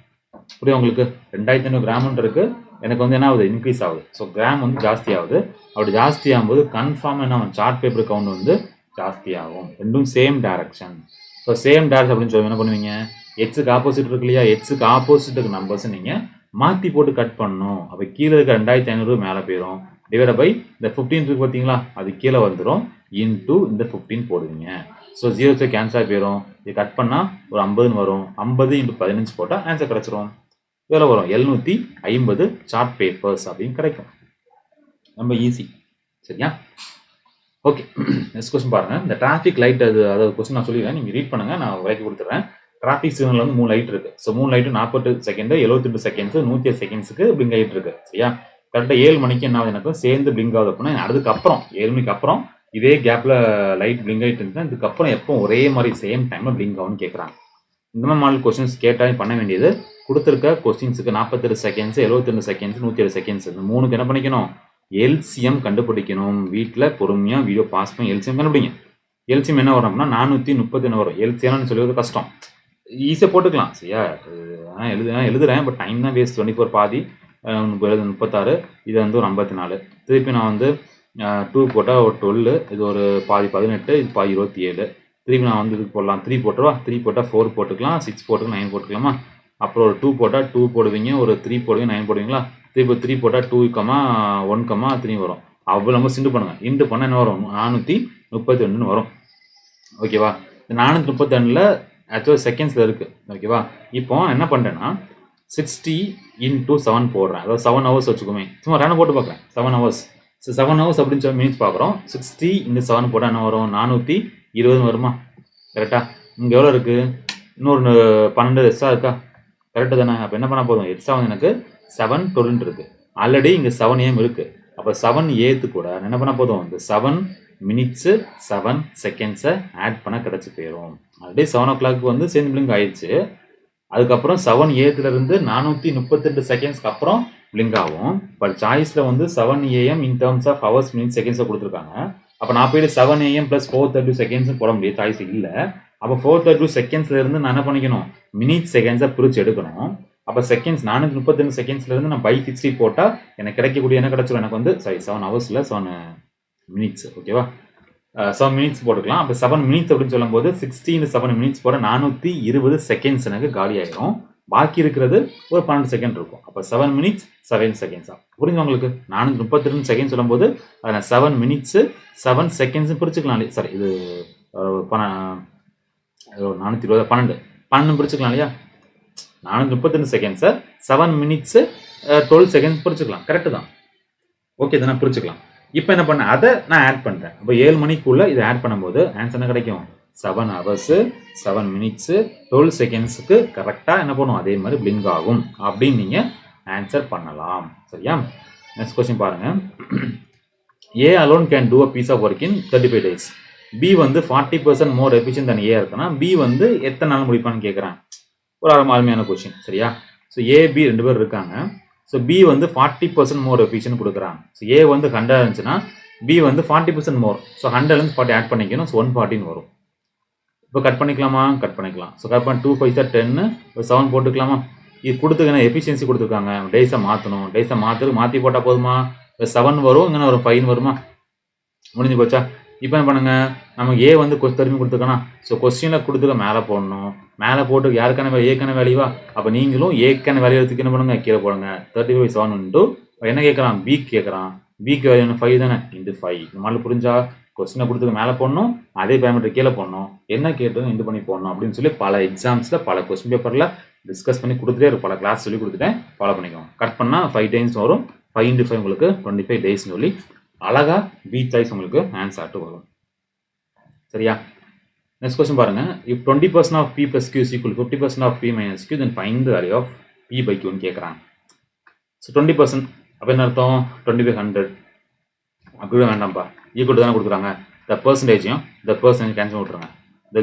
புரியும் உங்களுக்கு? 2500 கிராம்ன்றது எனக்கு வந்து என்ன ஆகுது? இன்க்ரீஸ் ஆகுது. ஸோ கிராம் வந்து ஜாஸ்தி ஆகுது. அப்படி ஜாஸ்தி ஆகும்போது கன்ஃபார்ம் என்ன ஆகும்? சார்ட் பேப்பர் கவுண்ட் வந்து ஜாஸ்தி ஆகும். ரெண்டும் same direction. So same direction அப்படின்னு சொல்லி என்ன பண்ணுவீங்க? எக்ஸுக்கு ஆப்போசிட் இருக்கு இல்லையா? எக்ஸுக்கு ஆப்போசிட்டுக்கு நம்பர்ஸ் நீங்கள் மாற்றி போட்டு கட் பண்ணணும். அப்போ கீழே இருக்க 2500 மேலே போயிடும். டிவைட் பை இந்த 15 இருக்கு பார்த்தீங்களா? அது கீழே வந்துடும். இன்டூ இந்த 15 போடுவீங்க. ஸோ 0 கேன்சல் போயிடும். இது கட் பண்ணால் ஒரு 50ன்னு வரும். 50 × 15 போட்டால் ஆன்சர் கிடச்சிரும். எவ்வளோ வரும்? 750 சார்ட் பேப்பர்ஸ் அப்படின்னு கிடைக்கும். ரொம்ப ஈஸி. சரியா? ஓகே. நெக்ஸ்ட் கொஸ்டின் பாருங்கள். இந்த டிராஃபிக் லைட் அதாவது கொஸ்டின் நான் சொல்லிடுறேன், நீங்கள் ரீட் பண்ணுங்கள், நான் விளக்கி கொடுத்துட்றேன். டிராஃபிக் சிக்னல் வந்து 3 லைட் இருக்குது. ஸோ 3 லைட்டு 40 செகண்ட், 78 செகண்ட்ஸ், 108 செகண்ட்ஸுக்கு பிளிங்க் ஆகிட்டு இருக்கு. சரியா? கரெக்டாக 7 மணிக்கு என்ன ஆகுது? எனக்கு சேர்ந்து பிளிங்க் ஆகுது அப்படின்னா அதுக்கப்புறம் 7 மணிக்கு அப்புறம் இதே கேப்பில் லைட் பிளிங்க் ஆகிட்டு இருந்துச்சுன்னா இதுக்கப்புறம் எப்போ ஒரே மாதிரி சேம் டைமில் பிளிங்க் ஆகும்னு கேட்குறாங்க. இந்த மாதிரி மாடல் கொஸ்டின்ஸ் கேட்டால் பண்ண வேண்டியது கொடுத்துருக்க கொஸ்டின்ஸுக்கு 48 செகண்ட்ஸ், 72 செகண்ட்ஸ், 107 செகண்ட்ஸ் இந்த 3க்கு என்ன பண்ணிக்கணும், எல்சிஎம் கண்டுபிடிக்கணும். வீட்டில் பொறுமையாக வீடியோ பாஸ் பண்ணி எல்சிஎம் கண்டுபிடிங்க. எல்சிஎம் என்ன வரும் அப்படின்னா 430 வரும். எல்சிஎம்னு சொல்லுவது கஷ்டம், ஈஸியாக போட்டுக்கலாம் சரியா. எழுதுறேன் பட் டைம் தான் வேஸ்ட். 24 பாதி 36, இது வந்து ஒரு 54. திருப்பி நான் வந்து 2 போட்டால் ஒரு 12, இது ஒரு பாதி 18, இது பாதி 27. திருப்பி நான் வந்து இதுக்கு போடலாம் 3 போட்டுருவா. 3 போட்டால் 4 போட்டுக்கலாம், 6 போட்டுக்கலாம், 9 போட்டுக்கலாமா. அப்புறம் ஒரு 2 போட்டால் 2 போடுவீங்க, ஒரு 3 போடுவீங்க, 9 போடுவீங்களா. திருப்பி 3 போட்டால் 2, 1, 3 வரும். அவ்வளோ நம்ம சிண்டு பண்ணுங்கள். இண்டு பண்ணால் என்ன வரும், 432 வரும். ஓகேவா. இந்த 432 ஆக்சுவலாக செகண்ட்ஸில் இருக்குது. ஓகேவா. இப்போ என்ன பண்ணுறேன்னா 60 × 7 போடுறேன். அதாவது 7 ஹவர்ஸ் வச்சுக்கோமே. சும்மா ரேண்டமாக போட்டு பார்க்குறேன். 7 ஹவர்ஸ். ஸோ 7 ஹவர்ஸ் அப்படின்னு சொல்லி மினிட்ஸ் பார்க்குறோம். 60 × 7 போட்டால் என்ன வரும், 420 வருமா. கரெக்டாக. இங்கே எவ்வளோ இருக்குது, இன்னொரு 12 எக்ஸ்ட்ரா இருக்கா. கரெக்டு தானே. அப்போ என்ன பண்ண போதும், எக்ஸ்ட்ரா வந்து எனக்கு 7:12 இருக்குது. ஆல்ரெடி இங்கே 7 AM இருக்குது. அப்போ 7 AM கூட என்ன பண்ண போதும், இந்த 7 மினிட்ஸு 7 செகண்ட்ஸை ஆட் பண்ண கிடச்சி போயிடும். ஆல்ரெடி 7 o'clock வந்து சேர்ந்து பிளிங்க் ஆயிடுச்சு. அதுக்கப்புறம் 7 AM 432 செகண்ட்ஸ்க்கு அப்புறம் பிளிங்க் ஆகும். பட் சாய்ஸில் வந்து 7 AM in terms of hours minutes செகண்ட்ஸை கொடுத்துருக்காங்க. அப்போ நான் போயிட்டு 7 AM + 432 செகண்ட்ஸ் போட முடியாது, சாய்ஸ் இல்லை. அப்போ 432 செகண்ட்ஸ்லேருந்து நான் என்ன பண்ணிக்கணும், மினிட்ஸ் செகண்ட்ஸை பிரித்து எடுக்கணும். அப்போ செகண்ட்ஸ் 432 செகண்ட்ஸ்லேருந்து நான் by 60 போட்டால் எனக்கு கிடைக்கக்கூடிய என்ன கிடச்சிடும், எனக்கு வந்து 7 ஹவர்ஸில் 7 மினிட்ஸ். ஓகேவா. 7 மினிட்ஸ் போட்டுக்கலாம். அப்போ 7 மினிட்ஸ் அப்படின்னு சொல்லும்போது 60 × 7 மினிட்ஸ் போட 420 செகண்ட்ஸ் எனக்கு காலி ஆகிடும். பாக்கி இருக்கிறது ஒரு 12 செகண்ட் இருக்கும். அப்போ 7 மினிட்ஸ் 7 செகண்ட்ஸா புரிஞ்சு உங்களுக்கு. 432 செகண்ட் சொல்லும்போது அதில் 7 மினிட்ஸு 7 செகண்ட்ஸ் பிரிச்சுக்கலாம். சாரி, இது 420 12 பிரிச்சுக்கலாம் இல்லையா. 432 செகண்ட்ஸை 7 மினிட்ஸு 12 செகண்ட்ஸ் பிரிச்சுக்கலாம். கரெக்டு தான். ஓகே தானே, பிரிச்சுக்கலாம். இப்போ என்ன பண்ணேன், அதை நான் ஆட் பண்ணுறேன். அப்போ 7 மணிக்குள்ளே இதை ஆட் பண்ணும்போது ஆன்சர் என்ன கிடைக்கும், 7 ஹவர்ஸு 7 மினிட்ஸு 12 செகண்ட்ஸுக்கு கரெக்டாக என்ன பண்ணும், அதே மாதிரி பிளிங்க் ஆகும் அப்படின்னு நீங்கள் ஆன்சர் பண்ணலாம். சரியா. நெக்ஸ்ட் கொஸ்டின் பாருங்கள். A alone can do a piece of work in 35 days. B வந்து 40% மோர் எஃபிஷியன்ட் தன் A இருக்குன்னா B வந்து எத்தனை நாள் முடிப்பான்னு கேட்குறான். ஒரு அருமையான கொஸ்டின். சரியா. ஸோ A, B 2 பேர் இருக்காங்க. ஸோ B வந்து 40% மோர் எஃபிஷியன்ட் கொடுக்குறாங்க. ஸோ A வந்து 100 இருந்துச்சுன்னா B வந்து 40% மோர். ஸோ 100லேருந்து 40 ஆட் பண்ணிக்கணும். ஸோ 140 வரும். இப்போ கட் பண்ணிக்கலாமா, கட் பண்ணிக்கலாம். ஸோ கட் பண்ணி 2 5 10 7 போட்டுக்கலாமா. இது கொடுத்துக்கணும், எஃபிஷியன்சி கொடுத்துருக்காங்க. டேஸை மாற்றணும். டேஸை மாற்றி போட்டால் போதுமா. 7 வரும், இங்கே ஒரு 5 வருமா. முடிஞ்சு போச்சா. இப்போ என்ன பண்ணுங்க, நமக்கு A வந்து திரும்பி கொடுத்துருக்கணும். ஸோ கொஸ்டினில் கொடுத்துக்க மேலே போடணும். மேலே போட்டு யாருக்கான வேலை, ஏக்கான வேலைவா. அப்போ நீங்களும் ஏக்கான வேலையை எடுத்துக்க என்ன பண்ணுங்க, கீழே போடுங்க. 35 7 என்ன கேட்குறான், B கேட்குறான். Bக்கு வேலை 5 தானே, × 5. இந்த மாதிரி புரிஞ்சா. கொஸ்டினை கொடுத்துக்க மேலே போடணும், அதே பேமெண்ட் கீழே போடணும், என்ன கேட்டதும் இண்டு பண்ணி போடணும் அப்படின்னு சொல்லி பல எக்ஸாம்ஸில் பல கொஸ்டின் பேப்பரில் டிஸ்கஸ் பண்ணி கொடுத்துட்டே இருக்கும். பல கிளாஸ் சொல்லி கொடுத்துட்டேன், ஃபாலோ பண்ணிக்கோங்க. கட் பண்ணால் 5 டைம்ஸ் வரும். 5 × 5 உங்களுக்கு 25 டேஸ்னு சொல்லி அழகாக B சாய்ஸ் உங்களுக்கு ஆன்சர் வரும். சரியா. நெக்ஸ்ட் கொஸ்டின் பாருங்க. If 20% of P + Q is equal to 50% of P - Q, then find the value of P/Q ன்னு கேட்குறாங்க. ஸோ 20% அப்போ என்ன அர்த்தம், 20/100 அப்படி கூட வேண்டாம்ப்பா, ஈக்குவல் தானே கொடுக்குறாங்க. இந்த பர்சன்டேஜையும் இந்த பர்சன்டேஜ் கேன்சல் விட்டுருங்க. இந்த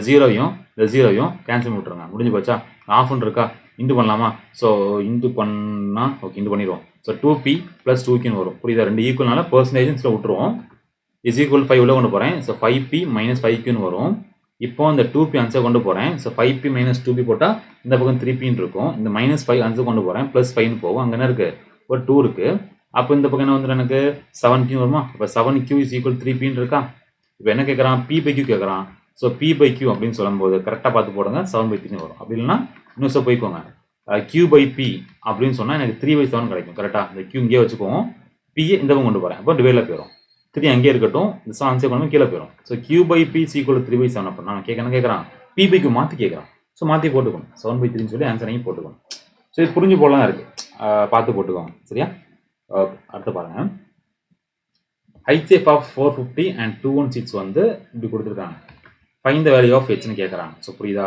ஜீரோவையும் கேன்சல் விட்டுருங்க. முடிஞ்சு போச்சா. ஆஃப்னு இருக்கா, இன்ட்டு பண்ணலாமா. ஸோ இன்ட்டு பண்ணால் ஓகே, இன்ட்டு பண்ணிடுவோம். ஸோ 2P + 2Qன்னு வரும். புரியுதா. 2 ஈக்குவல்னால பர்சன்டேஜ்ஸில் விட்டுருவோம். இஸ் ஈக்குவல் 5 உள்ள கொண்டு போகிறேன். ஸோ 5P - 5Qன்னு வரும். இப்போ அந்த 2P ஆன்சர் கொண்டு போகிறேன். ஸோ 5P - 2P போட்டால் இந்த பக்கம் 3Pன்னு இருக்கும். இந்த -5 ஆன்சர் கொண்டு போகிறேன். +5ன்னு போகும். அங்கே என்ன இருக்குது, ஒரு 2 இருக்குது. அப்போ இந்த பக்கம் என்ன வந்துடும், எனக்கு 7Q வருமா. இப்போ 7Q = 3Pன்னு இருக்கா. இப்போ என்ன கேட்குறான், P/Q கேட்குறான். ஸோ P/Q அப்படின்னு சொல்லும்போது கரெக்டாக பார்த்து போடுங்க, 7/3 வரும். அப்படி இல்லைன்னா இன்னும் சார் போய்க்கோங்க. Q/P அப்படின்னு சொன்னால் எனக்கு 3/7 கிடைக்கும். கரெக்டாக இந்த Q இங்கே வச்சுக்குவோம், P இந்த பக்கம் கொண்டு போகிறேன். அப்போ டிவைடில் போயிடும். 3 அங்கேயே இருக்கட்டும், இந்த 7 ஆன்சர் கொண்டு கீழே போயிடும். ஸோ Q/P = 3/7 அப்போ நான் என்ன கேட்குறான், P/Q மாற்றி கேட்குறான். ஸோ மாற்றி போட்டுக்கணும். 7/3ன்னு சொல்லி ஆன்சர் நீங்கள் போட்டுக்கணும். ஸோ இது புரிஞ்சு போடலாம் இருக்குது, பார்த்து போட்டுக்கோங்க. சரியா. அடுத்து பாருங்கள். HCF of 450 and 216 வந்து இப்படி கொடுத்துருக்காங்க. ஃபைண்ட் த வேல்யூ ஆஃப் ஹெச்னு கேட்குறாங்க. ஸோ புரியுதா.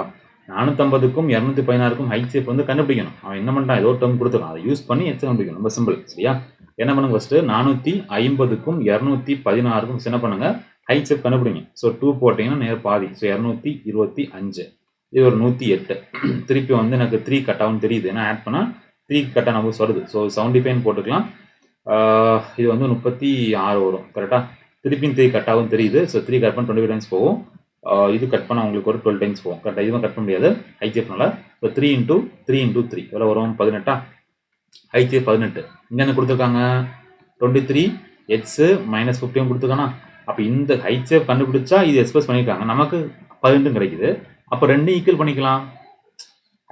450க்கும் 216க்கும் HCF வந்து கண்டுபிடிக்கணும். அவன் என்ன பண்ணுறான், ஏதோ டேர்ம் கொடுத்துருக்கான், அதை யூஸ் பண்ணி ஹெச் கண்டுபிடிக்கணும். ரொம்ப சிம்பிள். சரியா. என்ன பண்ணுங்க, ஃபஸ்ட்டு 450க்கும் 216க்கும் என்ன பண்ணுங்க, ஹெச்எஃப் கண்டுபிடிங்க. ஸோ 2 போட்டிங்கன்னா நேர் பாதி. ஸோ 225. இது ஒரு 108. திருப்பி வந்து எனக்கு 3 கட் ஆகும்னு தெரியுது. ஏன்னா ஆட் பண்ணால் 3 கட் ஆன நம்பர்ஸ் வருது. ஸோ 75 போட்டுக்கலாம். இது வந்து 36 வரும். கரெக்டாக திருப்பியும் 3 கட் ஆகும் தெரியுது. ஸோ 3 கட் பண்ண 25 டைம்ஸ் போகும். இது கட் பண்ணால் உங்களுக்கு ஒரு 12 டைம்ஸ் போகும். கரெக்டாக இதுவும் கட் பண்ண முடியாது ஹெச்எஃப்னால. ஸோ 3 × 3 × 3 எவ்வளோ வரும்? 18. ஹெச்எஃப் 18. இங்கே என்ன கொடுத்துருக்காங்க? 23 எக்ஸ் மைனஸ் 15 கொடுத்துருக்கானா? அப்போ இந்த ஹெச்எஃப் கண்டுபிடிச்சா இது எக்ஸ்பிரஸ் பண்ணியிருக்காங்க. நமக்கு 18 கிடைக்குது. அப்போ 2 ஈக்குவல் பண்ணிக்கலாம்.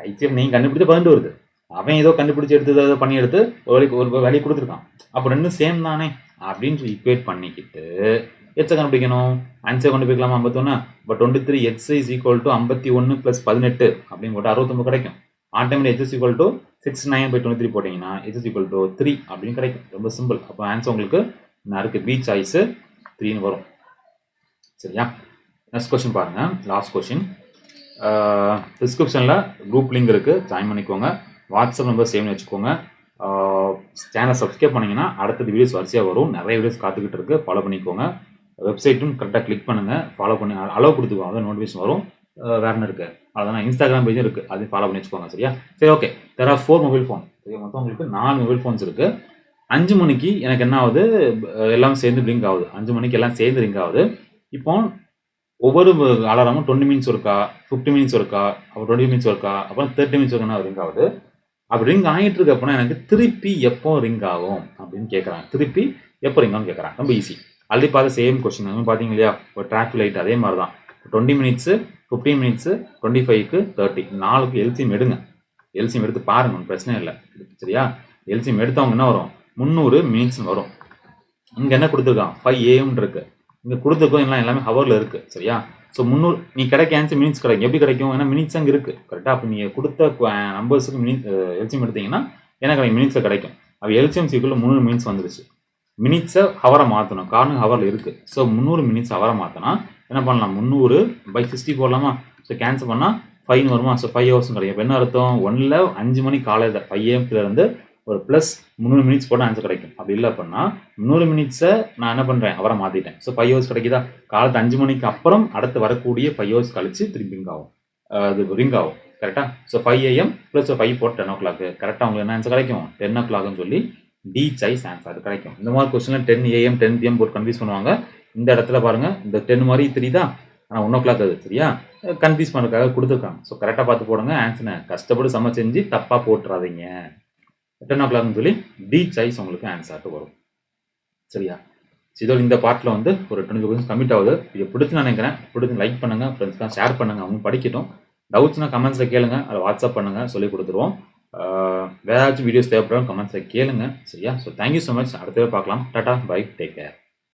ஹெச்எஃப் நீங்கள் கண்டுபிடிச்ச 18 வருது. அவன் ஏதோ கண்டுபிடிச்சி எடுத்து ஏதோ பண்ணி எடுத்து ஒரு வேலையை கொடுத்துருக்கான். அப்போ 2 சேம் தானே அப்படின்னு ஈக்குவேட் பண்ணிக்கிட்டு எச்சை கண்டுபிடிக்கணும். ஆன்சர் கண்டுபிடிக்கலாமா? 51. இப்போ 23 எக்ஸ் இஸ் ஈக்குவல் டு 51 + 18 அப்படின்னு போட்டு 69 கிடைக்கும். Automatic H is equal to 69/23 போட்டிங்கன்னா எச் இஸ் ஈக்குவல் டு 3 அப்படின்னு கிடைக்கும். ரொம்ப சிம்பிள். அப்போ ஆன்சர் உங்களுக்கு நான் இருக்கு பி சாய்ஸு 3ன்னு வரும். சரியா? நெக்ஸ்ட் கொஸ்டின் பாருங்கள். Last question. டிஸ்கிரிப்ஷனில் குரூப் லிங்க் இருக்குது, ஜாயின் பண்ணிக்கோங்க. வாட்ஸ்அப் நம்பர் சேவ் பண்ணி வச்சுக்கோங்க. சேனல் சப்ஸ்கிரைப் பண்ணிங்கன்னா அடுத்தது வீடியோஸ் வரிசையாக வரும். நிறைய வீடியோஸ் காத்துக்கிட்டு இருக்குது, ஃபாலோ பண்ணிக்கோங்க. வெப்சைட்டும் கரெக்டாக கிளிக் பண்ணுங்கள், ஃபாலோ பண்ணி அளவு கொடுத்துக்கோங்க. அதான் நோட்டிஃபிகேஷன் வரும். வேறு என்ன இருக்குது? அதான் இன்ஸ்டாகிராம் பேஜும் இருக்குது, அதையும் ஃபாலோ பண்ணி வச்சுக்கோங்க. சரியா? சரி, okay. There are 4 mobile phone. சரி, மொத்தம் உங்களுக்கு 4 மொபைல் ஃபோன்ஸ் இருக்குது. 5 மணிக்கு எனக்கு என்ன ஆகுது? எல்லாம் சேர்ந்து ரிங் ஆகுது. 5 மணிக்கு எல்லாம் சேர்ந்து ரிங் ஆகுது. இப்போ ஒவ்வொரு அலாரமும் 20 மினிட்ஸ் ஒருக்கா, 50 மினிட்ஸ் ஒருக்கா, அப்புறம் 20 மினிட்ஸ் ஒருக்கா, அப்புறம் 30 மினிட்ஸ் ஒருக்கா ரிங் ஆகுது. அப்படி ரிங் ஆகிட்டு இருக்கு அப்படின்னா எனக்கு திருப்பி எப்போ ரிங் ஆகும் அப்படின்னு கேட்குறாங்க. திருப்பி எப்போ ரிங் ஆகும்னு கேட்குறாங்க. ரொம்ப ஈஸி. ஆல்ரெடி பார்த்து சேம் கொஸ்டின் அது பார்த்தீங்க இல்லையா? ஒரு டிராஃபிக் லைட் அதே மாதிரி தான். 20 மினிட்ஸு, 15 மினிட்ஸு, 25க்கு 30. 4க்கு எல்சிஎம் எடுங்க. எல்சிஎம் எடுத்து பாருங்க, ஒன்றும் பிரச்சனை இல்லை. சரியா? எல்சிஎம் எடுத்தவங்க என்ன வரும்? 300 மினிட்ஸ்னு வரும். இங்கே என்ன கொடுத்துருக்கான்? 5 AM இருக்கு. இங்கே கொடுத்துருக்கோம் எல்லாமே ஹவரில் இருக்குது. சரியா? ஸோ 300 நீ கிடைக்க ஆன்சர் மினிட்ஸ் கிடைக்கும். எப்படி கிடைக்கும்? ஏன்னா மினிட்ஸ் அங்கே இருக்குது. கரெக்டாக? அப்போ நீங்கள் கொடுத்த நம்பர்ஸுக்கு எல்சிஎம் எடுத்தீங்கன்னா என்ன கிடைக்கும்? மினிட்ஸில் கிடைக்கும். அப்போ எல்சிஎம் சீக்குள்ள 300 மினிட்ஸ் வந்துருச்சு. மினிட்ஸை ஹவரை மாற்றணும். காரணம் ஹவரில் இருக்குது. ஸோ 300 மினிட்ஸ் ஹவரை மாற்றினா என்ன பண்ணலாம்? 300/60 போடலாமா? ஸோ கேன்சல் பண்ணால் 5 வருமா? ஸோ 5 ஹவர்ஸும் கிடைக்கும். இப்போ என்ன அர்த்தம்? 1ல் 5 மணி காலையில் 5 AM ஒரு ப்ளஸ் 300 மினிட்ஸ் போட்டால் ஆன்சர் கிடைக்கும். அப்படி இல்லை அப்படின்னா 300 மினிட்ஸை நான் என்ன பண்ணுறேன்? அவரை மாற்றிட்டேன். ஸோ 5 ஹவர்ஸ் கிடைக்குதா? காலத்து 5 மணிக்கு அப்புறம் அடுத்து வரக்கூடிய 5 ஹவர்ஸ் கழிச்சு திரும்பி ரிங் ஆகும். அது ரிங் ஆகும். கரெக்டாக? ஸோ 5 AM + 5 போட்டு 10 o'clock. கரெக்டாக உங்களுக்கு என்ன ஆன்சர் கிடைக்கும்? 10 o'clockன்னு சொல்லி டி சாய்ஸ் ஆன்சர் அது கிடைக்கும். இந்த மாதிரி கொஸ்டினில் 10 AM 10 PM போட்டு கன்ஃபியூஸ் பண்ணுவாங்க. இந்த இடத்துல பாருங்கள், இந்த 10 மாதிரி தெரியுதா? ஆனால் 1 o'clock அது. சரியா? கன்ஃபியூஸ் பண்ணுறதுக்காக கொடுத்துருக்காங்க. ஸோ கரெக்டாக பார்த்து போடுங்க. ஆன்சரை கஷ்டப்பட்டு சமைச்சு செஞ்சு தப்பாக போட்டுறாதீங்க. 10 o'clockனு சொல்லி டி சாய்ஸ் உங்களுக்கு ஆன்சர் வரும். சரியா? இதோட இந்த பார்ட்டில் வந்து ஒரு 20% கமிட் ஆகுது. இது பிடிச்சு நினைக்கிறேன். பிடிச்சி லைக் பண்ணுங்கள், ஃப்ரெண்ட்ஸ்லாம் ஷேர் பண்ணுங்கள், அவங்க படிக்கட்டும். டவுட்ஸ்னால் கமெண்ட்ஸில் கேளுங்க, அதை வாட்ஸ்அப் பண்ணுங்கள், சொல்லி கொடுத்துருவோம். வேறு ஏதாச்சும் வீடியோஸ் தேவைப்படும் கமெண்ட்ஸில் கேளுங்க. சரியா? So thank you so much. அடுத்த பார்க்கலாம். டாடா, பை, டேக் கேர்.